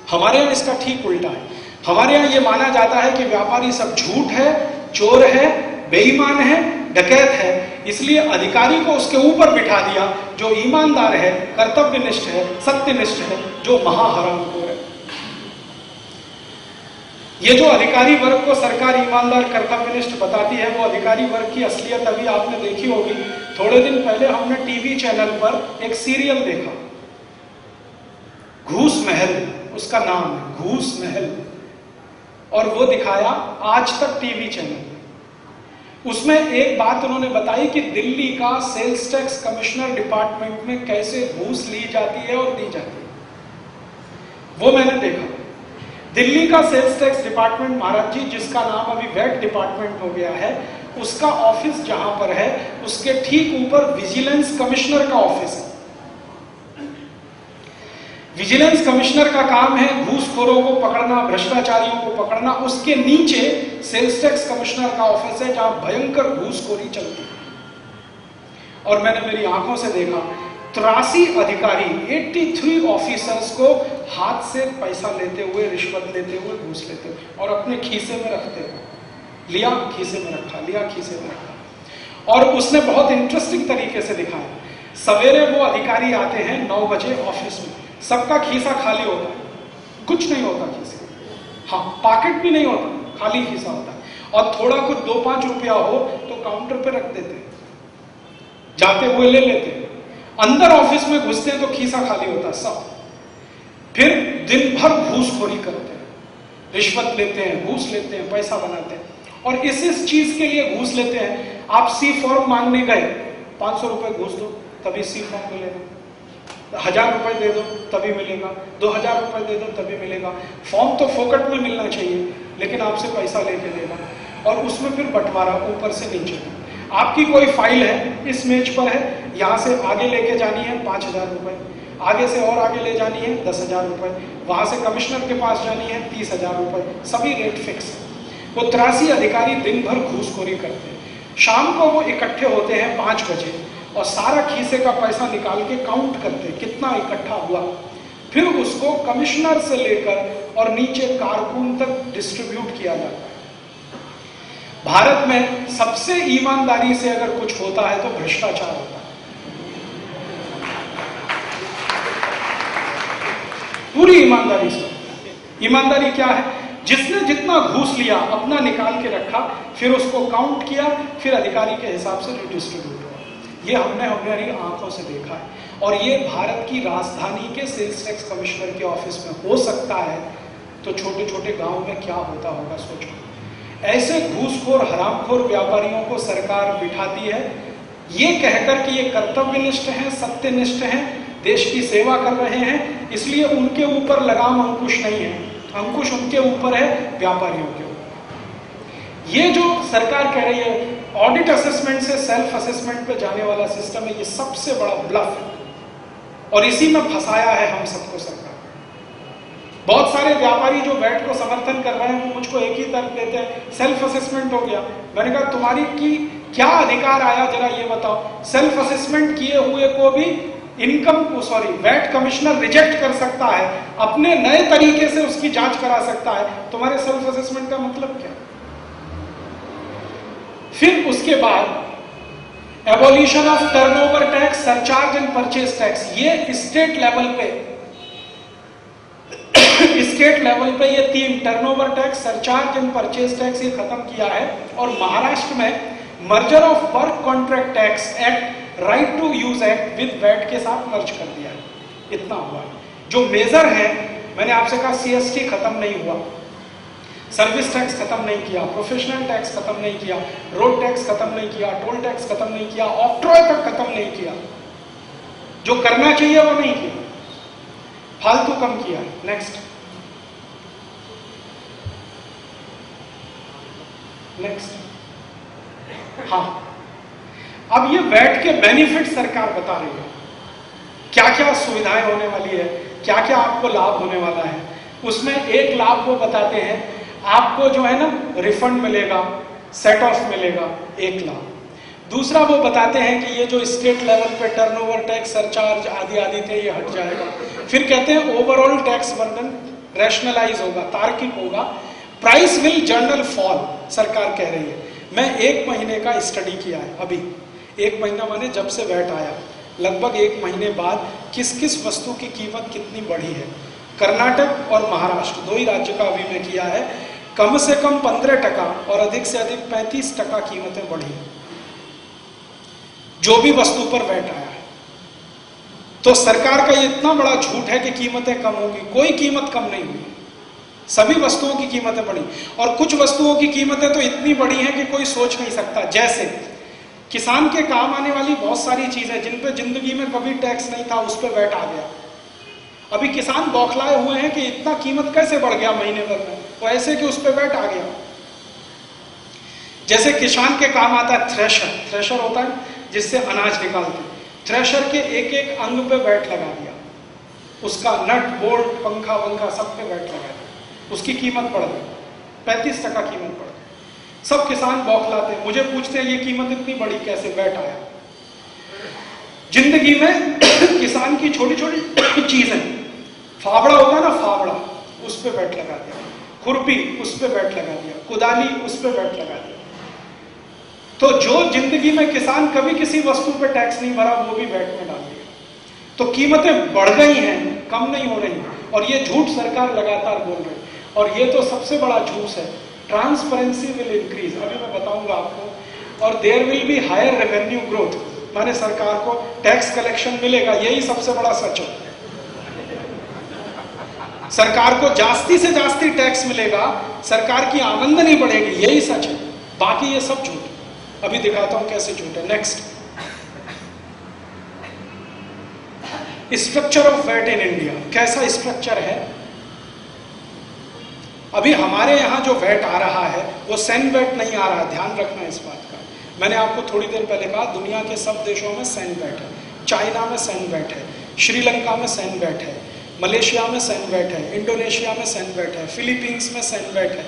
Speaker 1: हमारे यहाँ इसका ठीक उल्टा है। हमारे यहाँ ये माना जाता है कि व्यापारी सब झूठ है, चोर है, बेईमान है, डकैत है, इसलिए अधिकारी को उसके ऊपर बिठा दिया जो ईमानदार है, कर्तव्यनिष्ठ है, सत्यनिष्ठ है, जो महाहरामखोर है। ये जो अधिकारी वर्ग को सरकार ईमानदार कर्तव्यनिष्ठ बताती है, वो अधिकारी वर्ग की असलियत अभी आपने देखी होगी। थोड़े दिन पहले हमने टीवी चैनल पर एक सीरियल देखा, घूस महल उसका नाम है, घूस महल, और वो दिखाया आज तक टीवी चैनल। उसमें एक बात उन्होंने बताई कि दिल्ली का सेल्स टैक्स कमिश्नर डिपार्टमेंट में कैसे घूस ली जाती है और दी जाती है, वो मैंने देखा। दिल्ली का सेल्स टैक्स डिपार्टमेंट, महाराज जी, जिसका नाम अभी वैट डिपार्टमेंट हो गया है, उसका ऑफिस जहां पर है उसके ठीक ऊपर विजिलेंस कमिश्नर का ऑफिस है। विजिलेंस कमिश्नर का काम है घूसखोरों को पकड़ना, भ्रष्टाचारियों को पकड़ना। उसके नीचे सेल्स टैक्स कमिश्नर का ऑफिस है जहां भयंकर घूसखोरी चलती है। और मैंने मेरी आंखों से देखा 83 अधिकारी, 83 ऑफिसर्स को हाथ से पैसा लेते हुए, रिश्वत लेते हुए, घूस लेते हुए और अपने खीसे में रखते हुए। लिया खीसे में रखा, लिया खीसे में रखा। और उसने बहुत इंटरेस्टिंग तरीके से दिखाया। सवेरे वो अधिकारी आते हैं 9 बजे ऑफिस में, सबका खीसा खाली होता है, कुछ नहीं होता खीसे, हाँ पॉकेट भी नहीं होता, खाली खीसा होता है। और थोड़ा कुछ 2-5 रुपया हो तो काउंटर पे रख देते हैं, जाते हुए ले लेते हैं। अंदर ऑफिस में घुसते हैं तो खीसा खाली होता है सब। फिर दिन भर घूसखोरी करते हैं, रिश्वत लेते हैं, घूस लेते हैं, पैसा बनाते हैं। और इस चीज के लिए घूस लेते हैं। आप सी फॉर्म मांगने गए, 500 रुपए घूस दो तभी सी फॉर्म मिलेगा, 1000 रुपए दे दो तभी मिलेगा, 2000 रुपए दे दो तभी मिलेगा। फॉर्म तो फोकट में मिलना चाहिए, लेकिन आपसे पैसा लेके देगा। और उसमें फिर बंटवारा ऊपर से नीचे। आपकी कोई फाइल है, इस मेज पर है, यहाँ से आगे लेके जानी है 5000 रुपए, आगे से और आगे ले जानी है 10,000 रुपए, वहां से कमिश्नर के पास जानी है 30,000 रुपए, सभी रेट फिक्स है। वो 83 अधिकारी दिन भर घूसखोरी करते हैं। शाम को वो इकट्ठे होते हैं 5 बजे और सारा खीसे का पैसा निकाल के काउंट करते हैं कितना इकट्ठा हुआ। फिर उसको कमिश्नर से लेकर और नीचे कारकुन तक डिस्ट्रीब्यूट किया जाता है। भारत में सबसे ईमानदारी से अगर कुछ होता है तो भ्रष्टाचार होता है। पूरी ईमानदारी से। ईमानदारी क्या है? जिसने जितना घूस लिया अपना निकाल के रखा, फिर उसको काउंट किया, फिर अधिकारी के हिसाब से रिडिस्ट्रीब्यूट हुआ। ये हमने हमारी आंखों से देखा है। और ये भारत की राजधानी के सेल्स टैक्स कमिश्नर के ऑफिस में हो सकता है, तो छोटे छोटे गांव में क्या होता होगा सोचो। ऐसे घूसखोर हरामखोर व्यापारियों को सरकार बिठाती है ये कहकर कि ये कर्तव्यनिष्ठ हैं, सत्यनिष्ठ हैं, देश की सेवा कर रहे हैं, इसलिए उनके ऊपर लगाम अंकुश नहीं है, अंकुश उनके ऊपर है व्यापारियों के ऊपर। ये जो सरकार कह रही है ऑडिट असेसमेंट से सेल्फ असेसमेंट पे जाने वाला सिस्टम है, ये सबसे बड़ा ब्लफ है और इसी में फंसाया है हम सबको सरकार। बहुत सारे व्यापारी जो वैट को समर्थन कर रहे हैं वो मुझको एक ही तर्क देते हैं, सेल्फ असेसमेंट हो गया। मैंने कहा तुम्हारी की क्या अधिकार आया जरा ये बताओ। सेल्फ असेसमेंट किए हुए को भी वैट कमिश्नर रिजेक्ट कर सकता है, अपने नए तरीके से उसकी जांच करा सकता है। तुम्हारे सेल्फ असेसमेंट का मतलब क्या? फिर उसके बाद abolition of turnover tax, surcharge and purchase tax, ये स्टेट लेवल पे ये तीन, turnover tax, surcharge and purchase tax, ये खत्म किया है। और महाराष्ट्र में merger of work contract tax act, right to use act with VAT के साथ मर्ज कर दिया है। इतना हुआ। जो मेजर है, मैंने आपसे कहा सीएसटी खत्म नहीं हुआ, सर्विस टैक्स खत्म नहीं किया, प्रोफेशनल टैक्स खत्म नहीं किया, रोड टैक्स खत्म नहीं किया, टोल टैक्स खत्म नहीं किया, ऑक्ट्रॉय तक खत्म नहीं किया। जो करना चाहिए वो नहीं किया, फालतू कम किया। नेक्स्ट हाँ, अब ये वैट के बेनिफिट सरकार बता रही है, क्या क्या सुविधाएं होने वाली है, क्या क्या आपको लाभ होने वाला है। उसमें एक लाभ वो बताते हैं, आपको जो है ना रिफंड मिलेगा, सेट ऑफ मिलेगा, एक लाभ। दूसरा वो बताते हैं कि ये जो स्टेट लेवल पे टर्नओवर टैक्स, सरचार्ज आदि आदि थे, ये हट जाएगा। फिर कहते हैं ओवरऑल टैक्स बर्डन रैशनलाइज होगा, तार्किक होगा। प्राइस विल जनरल फॉल, सरकार कह रही है। मैं 1 महीने का स्टडी किया है अभी, 1 महीना माने जब से वैट आया, लगभग 1 महीने बाद किस किस वस्तु की कीमत कितनी बढ़ी है। कर्नाटक और महाराष्ट्र, 2 ही राज्य का अभी मैं किया है। कम से कम 15% और अधिक से अधिक 35% कीमतें बढ़ी, जो भी वस्तु पर वैट आया है। तो सरकार का ये इतना बड़ा झूठ है कि कीमतें कम होगी, कोई कीमत कम नहीं हुई, सभी वस्तुओं की कीमतें बढ़ी। और कुछ वस्तुओं की कीमतें तो इतनी बढ़ी हैं कि कोई सोच नहीं सकता। जैसे किसान के काम आने वाली बहुत सारी चीजें जिन पे जिंदगी में कभी टैक्स नहीं था, उस पर वैट आ गया। अभी किसान बौखलाए हुए हैं कि इतना कीमत कैसे बढ़ गया महीने भर में, तो ऐसे कि उस पर वैट आ गया। जैसे किसान के काम आता है थ्रेशर, थ्रेशर होता है जिससे अनाज निकालते हैं, थ्रेशर के एक एक अंग पे वैट लगा दिया, उसका नट बोल्ट पंखा वंखा सब पे वैट लगा दिया, उसकी कीमत बढ़ गई, 35% कीमत बढ़ गई। सब किसान बौखलाते हैं, मुझे पूछते हैं ये कीमत इतनी बड़ी कैसे, वैट आया। जिंदगी में किसान की छोटी छोटी चीजें, फावड़ा होता है ना, फावड़ा, उस पे वैट लगा दिया, खुरपी उस पे वैट लगा दिया, कुदाली उस पे वैट लगा दिया। तो जो जिंदगी में किसान कभी किसी वस्तु पे टैक्स नहीं भरा, वो भी वैट में डाल दिया। तो कीमतें बढ़ गई हैं, कम नहीं हो रही। और ये झूठ सरकार लगातार बोल रही है। और ये तो सबसे बड़ा झूठ है। ट्रांसपेरेंसी विल इंक्रीज, अभी मैं बताऊंगा आपको। और there will be higher revenue growth, माने सरकार को टैक्स कलेक्शन मिलेगा, यही सबसे बड़ा सच है। सरकार को जास्ती से जास्ती टैक्स मिलेगा, सरकार की आमदनी बढ़ेगी, यही सच है। बाकी ये सब झूठ। अभी दिखाता हूं कैसे झूठ है। Next, structure of VAT in India. कैसा स्ट्रक्चर है? अभी हमारे यहां जो वैट आ रहा है वो सैन वैट नहीं आ रहा, ध्यान रखना इस बात का। मैंने आपको थोड़ी देर पहले कहा दुनिया के सब देशों में सैन वैट है। चाइना में सैन वैट है, श्रीलंका में सैन वैट है, मलेशिया में सैन वैट है, इंडोनेशिया में सैन वैट है, फिलीपींस में सैन वैट है,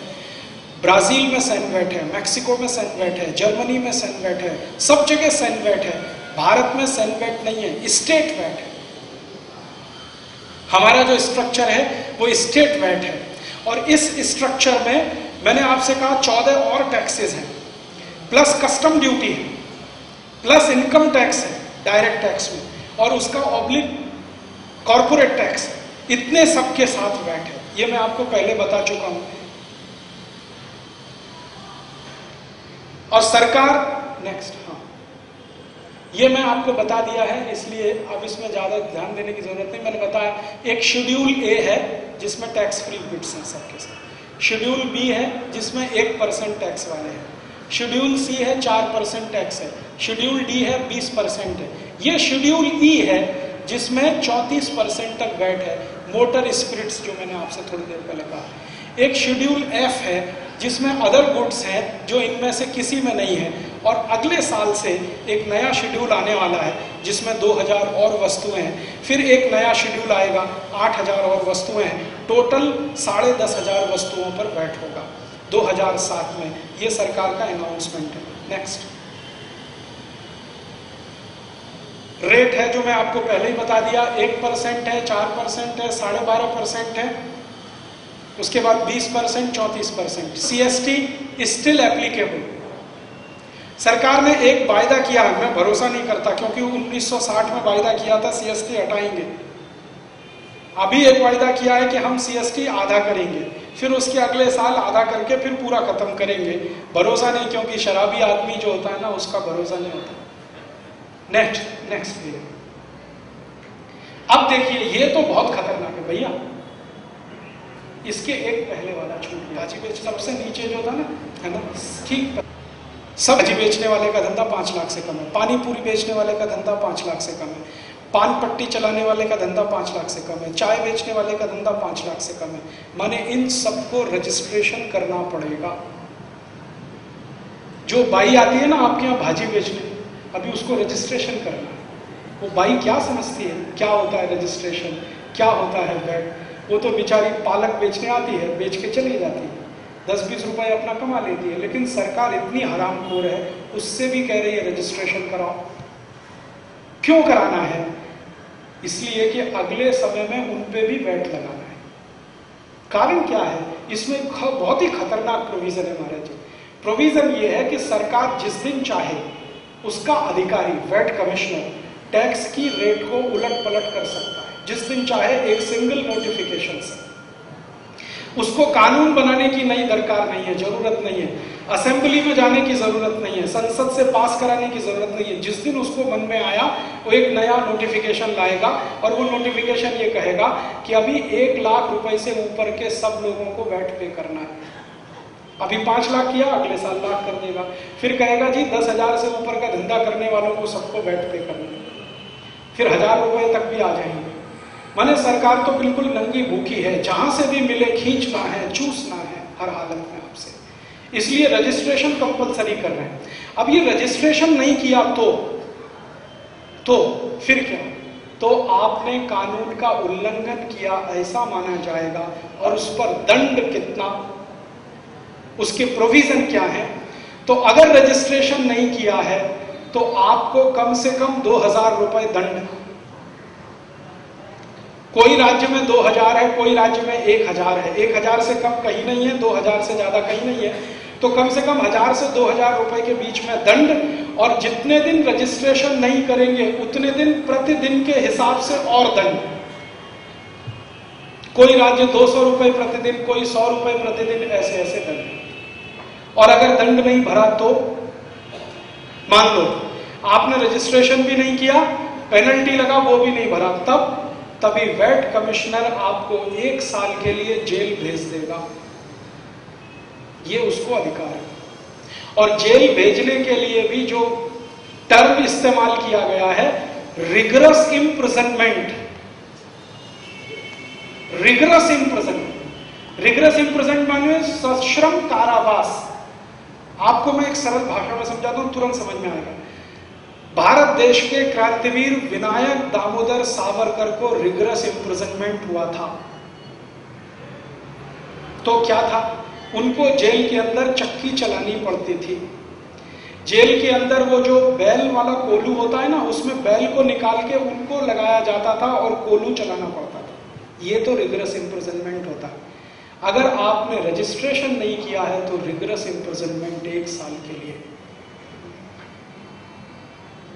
Speaker 1: ब्राजील में सैन वैट है, मैक्सिको में सैन वैट है, जर्मनी में सैन वैट है, सब जगह सैन वैट है। भारत में सैन वैट नहीं है, स्टेट वैट है। हमारा जो स्ट्रक्चर है वो स्टेट वैट है। और इस स्ट्रक्चर में मैंने आपसे कहा 14 और टैक्सेस हैं, प्लस कस्टम ड्यूटी है, प्लस इनकम टैक्स है डायरेक्ट टैक्स में, और उसका ऑब्लिक कॉर्पोरेट टैक्स है। इतने सबके साथ वैट है, ये मैं आपको पहले बता चुका हूं। और सरकार, नेक्स्ट, हाँ, ये मैं आपको बता दिया है, इसलिए अब इसमें ज्यादा ध्यान देने की जरूरत नहीं। मैंने बताया एक शेड्यूल ए है जिसमें टैक्स फ्री बिट्स हैं सबके साथ, शेड्यूल बी है जिसमें 1% टैक्स वाले हैं, शेड्यूल सी है 4% टैक्स है, शेड्यूल डी है 20% है, ये शेड्यूल ई है जिसमें 34% तक वैट है, मोटर स्पिरिट्स जो मैंने आपसे थोड़ी देर पहले कहा। एक शेड्यूल एफ है जिसमें अदर गुड्स हैं जो इनमें से किसी में नहीं है। और अगले साल से एक नया शेड्यूल आने वाला है जिसमें 2000 और वस्तुएं हैं, फिर एक नया शेड्यूल आएगा 8000 और वस्तुएं हैं, टोटल 10,500 वस्तुओं पर वैट होगा 2007 में। ये सरकार का अनाउंसमेंट है। नेक्स्ट रेट है जो मैं आपको पहले ही बता दिया, 1% है, 4% है, 12.5% है, उसके बाद 20%, 34%। CST still applicable. सरकार ने एक वायदा किया, मैं भरोसा नहीं करता क्योंकि 1960 में वायदा किया था CST हटाएंगे। अभी एक वायदा किया है कि हम CST आधा करेंगे, फिर उसके अगले साल आधा करके फिर पूरा खत्म करेंगे। भरोसा नहीं, क्योंकि शराबी आदमी जो होता है ना, उसका भरोसा नहीं होता। नेक्स्ट भैया, अब देखिए ये तो बहुत खतरनाक है भैया। इसके एक पहले वाला छूट गया। भाजी बेच सबसे नीचे जो था ना, है ना, ठीक, सब भाजी बेचने वाले का धंधा 5 लाख से कम है, पानी पूरी बेचने वाले का धंधा 5 लाख से कम है, पान पट्टी चलाने वाले का धंधा 5 लाख से कम है, चाय बेचने वाले का धंधा 5 लाख से कम है। माने इन सबको रजिस्ट्रेशन करना पड़ेगा। जो बाई आती है ना आपके यहाँ भाजी बेचने, अभी उसको रजिस्ट्रेशन करना है। वो बाई क्या समझती है, क्या होता है रजिस्ट्रेशन, क्या होता है वैट? वो तो बेचारी पालक बेचने आती है, बेच के चली जाती है, 10-20 रुपए अपना कमा लेती है। लेकिन सरकार इतनी हरामखोर है, उससे भी कह रही है रजिस्ट्रेशन कराओ। क्यों कराना है? इसलिए कि अगले समय में उन पे भी वैट लगाना है। कारण क्या है? इसमें बहुत ही खतरनाक प्रोविजन है महाराज जी। प्रोविजन ये है कि सरकार जिस दिन चाहे उसका अधिकारी वैट कमिश्नर टैक्स की रेट को उलट पलट कर सकता है, जिस दिन चाहे, एक सिंगल नोटिफिकेशन से। उसको कानून बनाने की नई दरकार नहीं है, जरूरत नहीं है, असेंबली में जाने की जरूरत नहीं है, संसद से पास कराने की जरूरत नहीं है। जिस दिन उसको मन में आया वो एक नया नोटिफिकेशन लाएगा और वो नोटिफिकेशन ये कहेगा कि अभी 1 लाख रुपए से ऊपर के सब लोगों को वैट पे करना है। अभी 5 लाख किया, अगले साल लाख कर देगा। फिर कहेगा जी 10,000 से ऊपर का धंधा करने वालों को सबको वैट पे करना है, फिर 1,000 रुपए तक भी आ जाएंगे। माने सरकार तो बिल्कुल नंगी भूखी है, जहां से भी मिले खींचना है, चूसना है हर हालत में आपसे। इसलिए रजिस्ट्रेशन कंपलसरी कर रहे हैं। अब ये रजिस्ट्रेशन नहीं किया तो फिर क्या? तो आपने कानून का उल्लंघन किया ऐसा माना जाएगा, और उस पर दंड कितना, उसके प्रोविजन क्या है? तो अगर रजिस्ट्रेशन नहीं किया है तो आपको कम से कम 2,000 रुपए दंड। कोई राज्य में 2,000 है, कोई राज्य में 1,000 है। 1,000 से कम कहीं नहीं है, 2,000 से ज्यादा कहीं नहीं है। तो कम से कम 1,000 से 2,000 रुपए के बीच में दंड, और जितने दिन रजिस्ट्रेशन नहीं करेंगे उतने दिन प्रतिदिन के हिसाब से और दंड। कोई राज्य 200 रुपए प्रतिदिन, कोई 100 रुपए प्रतिदिन, ऐसे ऐसे दंड। और अगर दंड नहीं भरा तो मान लो आपने रजिस्ट्रेशन भी नहीं किया, पेनल्टी लगा, वो भी नहीं भरा, तभी वैट कमिश्नर आपको 1 साल के लिए जेल भेज देगा। ये उसको अधिकार है। और जेल भेजने के लिए भी जो टर्म इस्तेमाल किया गया है, rigorous imprisonment. Rigorous imprisonment, rigorous imprisonment माने सश्रम कारावास। आपको मैं एक सरल भाषा में समझाता हूं, तुरंत समझ में आएगा। भारत देश के क्रांतिवीर विनायक दामोदर सावरकर को रिगरस इम्प्रिजनमेंट हुआ था। तो क्या था? उनको जेल के अंदर चक्की चलानी पड़ती थी। जेल के अंदर वो जो बैल वाला कोलू होता है ना, उसमें बैल को निकाल के उनको लगाया जाता था और कोलू चलाना पड़ता था। ये तो रिगरस इम्प्रिजनमेंट होता है। अगर आपने रजिस्ट्रेशन नहीं किया है तो रिगरस इम्प्रिजनमेंट 1 साल के लिए।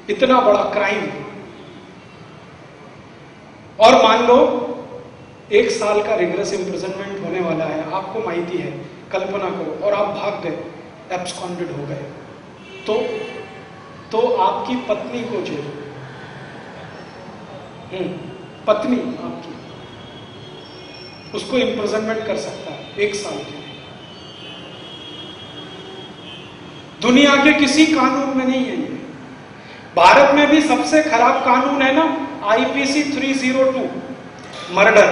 Speaker 1: इतना बड़ा क्राइम। और मान लो 1 साल का रिगरस इम्प्रिजनमेंट होने वाला है, आपको माहिती है, कल्पना करो, और आप भाग गए, एब्सकॉन्डेड हो गए, तो आपकी पत्नी को जेल, पत्नी आपकी, उसको इम्प्रिजनमेंट कर सकता है 1 साल के लिए। दुनिया के किसी कानून में नहीं है ये। भारत में भी सबसे खराब कानून है ना, IPC 302, मर्डर।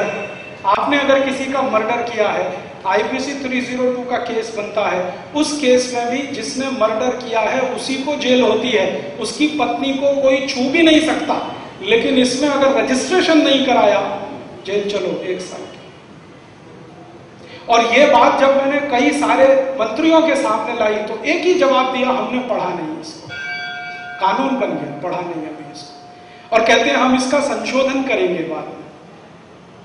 Speaker 1: आपने अगर किसी का मर्डर किया है, IPC 302 का केस बनता है। उस केस में भी जिसने मर्डर किया है उसी को जेल होती है, उसकी पत्नी को कोई छू भी नहीं सकता। लेकिन इसमें अगर रजिस्ट्रेशन नहीं कराया, जेल चलो 1 साल की। और ये बात जब मैंने कई सारे मंत्रियों के सामने लाई तो एक ही जवाब दिया, हमने पढ़ा नहीं इसको। कानून बन गया, पढ़ा नहीं अभी इसको, और कहते हैं हम इसका संशोधन करेंगे बाद में।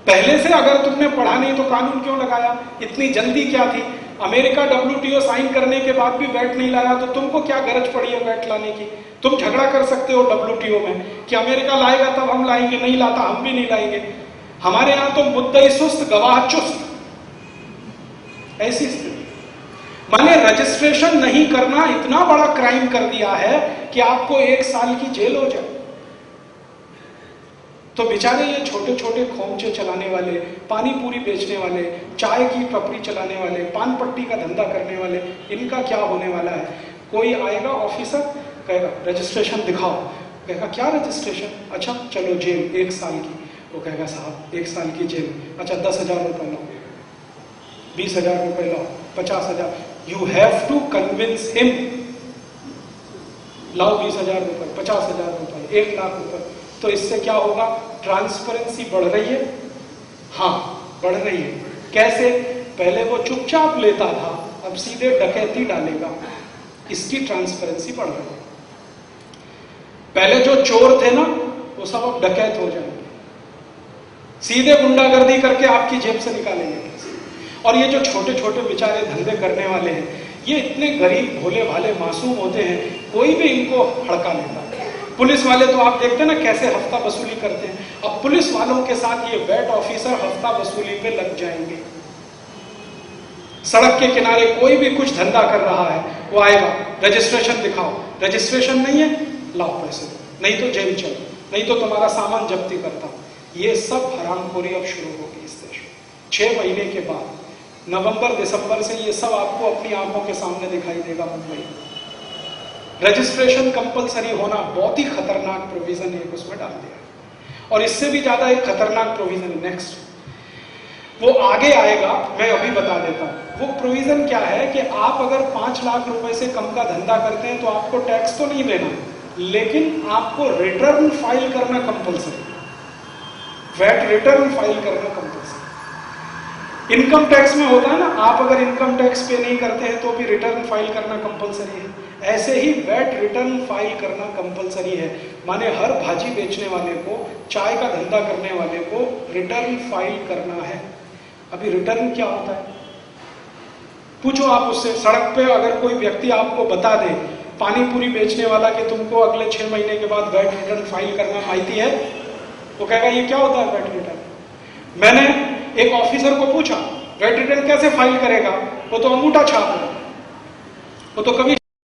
Speaker 1: पहले से अगर तुमने पढ़ा नहीं तो कानून क्यों लगाया? इतनी जल्दी क्या थी? अमेरिका WTO साइन करने के बाद भी वैट नहीं लाया, तो तुमको क्या गरज पड़ी है वैट लाने की? तुम झगड़ा कर सकते हो WTO में कि अमेरिका लाएगा तब हम लाएंगे, नहीं लाता हम भी नहीं लाएंगे। हमारे यहां तो मुद्दई सुस्त गवाह चुस्त, ऐसी स्थिति। माने रजिस्ट्रेशन नहीं करना इतना बड़ा क्राइम कर दिया है कि आपको 1 साल की जेल हो जाए। तो बेचारे ये छोटे छोटे खोमचे चलाने वाले, पानी पूरी बेचने वाले, चाय की टपरी चलाने वाले, पान पट्टी का धंधा करने वाले, इनका क्या होने वाला है? कोई आएगा ऑफिसर, कहेगा रजिस्ट्रेशन दिखाओ, कहेगा क्या रजिस्ट्रेशन? अच्छा चलो जेल 1 साल की। वो कहेगा साहब 1 साल की जेल, अच्छा 10,000 रुपए लो, 20,000 रुपए लो, 50,000। You have to convince him, लाओ 20,000 रुपए, 50,000 रुपए, 1 लाख रुपए। तो इससे क्या होगा? ट्रांसपेरेंसी बढ़ रही है। हाँ बढ़ रही है। कैसे? पहले वो चुपचाप लेता था, अब सीधे डकैती डालेगा, इसकी ट्रांसपेरेंसी बढ़ रही है। पहले जो चोर थे ना वो सब अब डकैत हो जाएंगे, सीधे गुंडागर्दी करके आपकी जेब से निकालेंगे। और ये जो छोटे छोटे बेचारे धंधे करने वाले हैं, ये इतने गरीब भोले भाले मासूम होते हैं, कोई भी इनको हड़का लेता है। पुलिस वाले तो आप देखते हैं ना कैसे हफ्ता वसूली करते हैं। अब पुलिस वालों के साथ ये वैट ऑफिसर हफ्ता वसूली पे लग जाएंगे। सड़क के किनारे कोई भी कुछ धंधा कर रहा है, वो आएगा, रजिस्ट्रेशन दिखाओ, रजिस्ट्रेशन नहीं है, लाओ पैसे, नहीं तो जेल चलो, नहीं तो तुम्हारा सामान जब्ती करता हूं। ये सब हरामखोरी अब शुरू होगी इस देश में। 6 महीने के बाद, नवंबर दिसंबर से ये सब आपको अपनी आंखों के सामने दिखाई देगा। मुंबई रजिस्ट्रेशन कंपलसरी होना बहुत ही खतरनाक प्रोविजन है, उसमें डाल दिया। और इससे भी ज्यादा एक खतरनाक प्रोविजन नेक्स्ट, वो आगे आएगा, मैं अभी बता देता हूं। वो प्रोविजन क्या है कि आप अगर 5 लाख रुपए से कम का धंधा करते हैं तो आपको टैक्स तो नहीं देना, लेकिन आपको रिटर्न फाइल करना कंपलसरी, वैट रिटर्न फाइल करना कंपलसरी। इनकम टैक्स में होता है ना, आप अगर इनकम टैक्स पे नहीं करते हैं तो भी रिटर्न फाइल करना कंपलसरी है। ऐसे ही वैट रिटर्न फाइल करना कंपलसरी है। माने हर भाजी बेचने वाले को, चाय का धंधा करने वाले को रिटर्न फाइल करना है। अभी रिटर्न क्या होता है पूछो आप उससे। सड़क पे अगर कोई व्यक्ति आपको बता दे, पानी पूरी बेचने वाला, कि तुमको अगले 6 महीने के बाद वैट रिटर्न फाइल करना माहिती है, वो कहेगा ये क्या होता है वैट रिटर्न। मैंने एक ऑफिसर को पूछा वैट रिटर्न कैसे फाइल करेगा, वो तो अंगूठा छाप है, वो तो कभी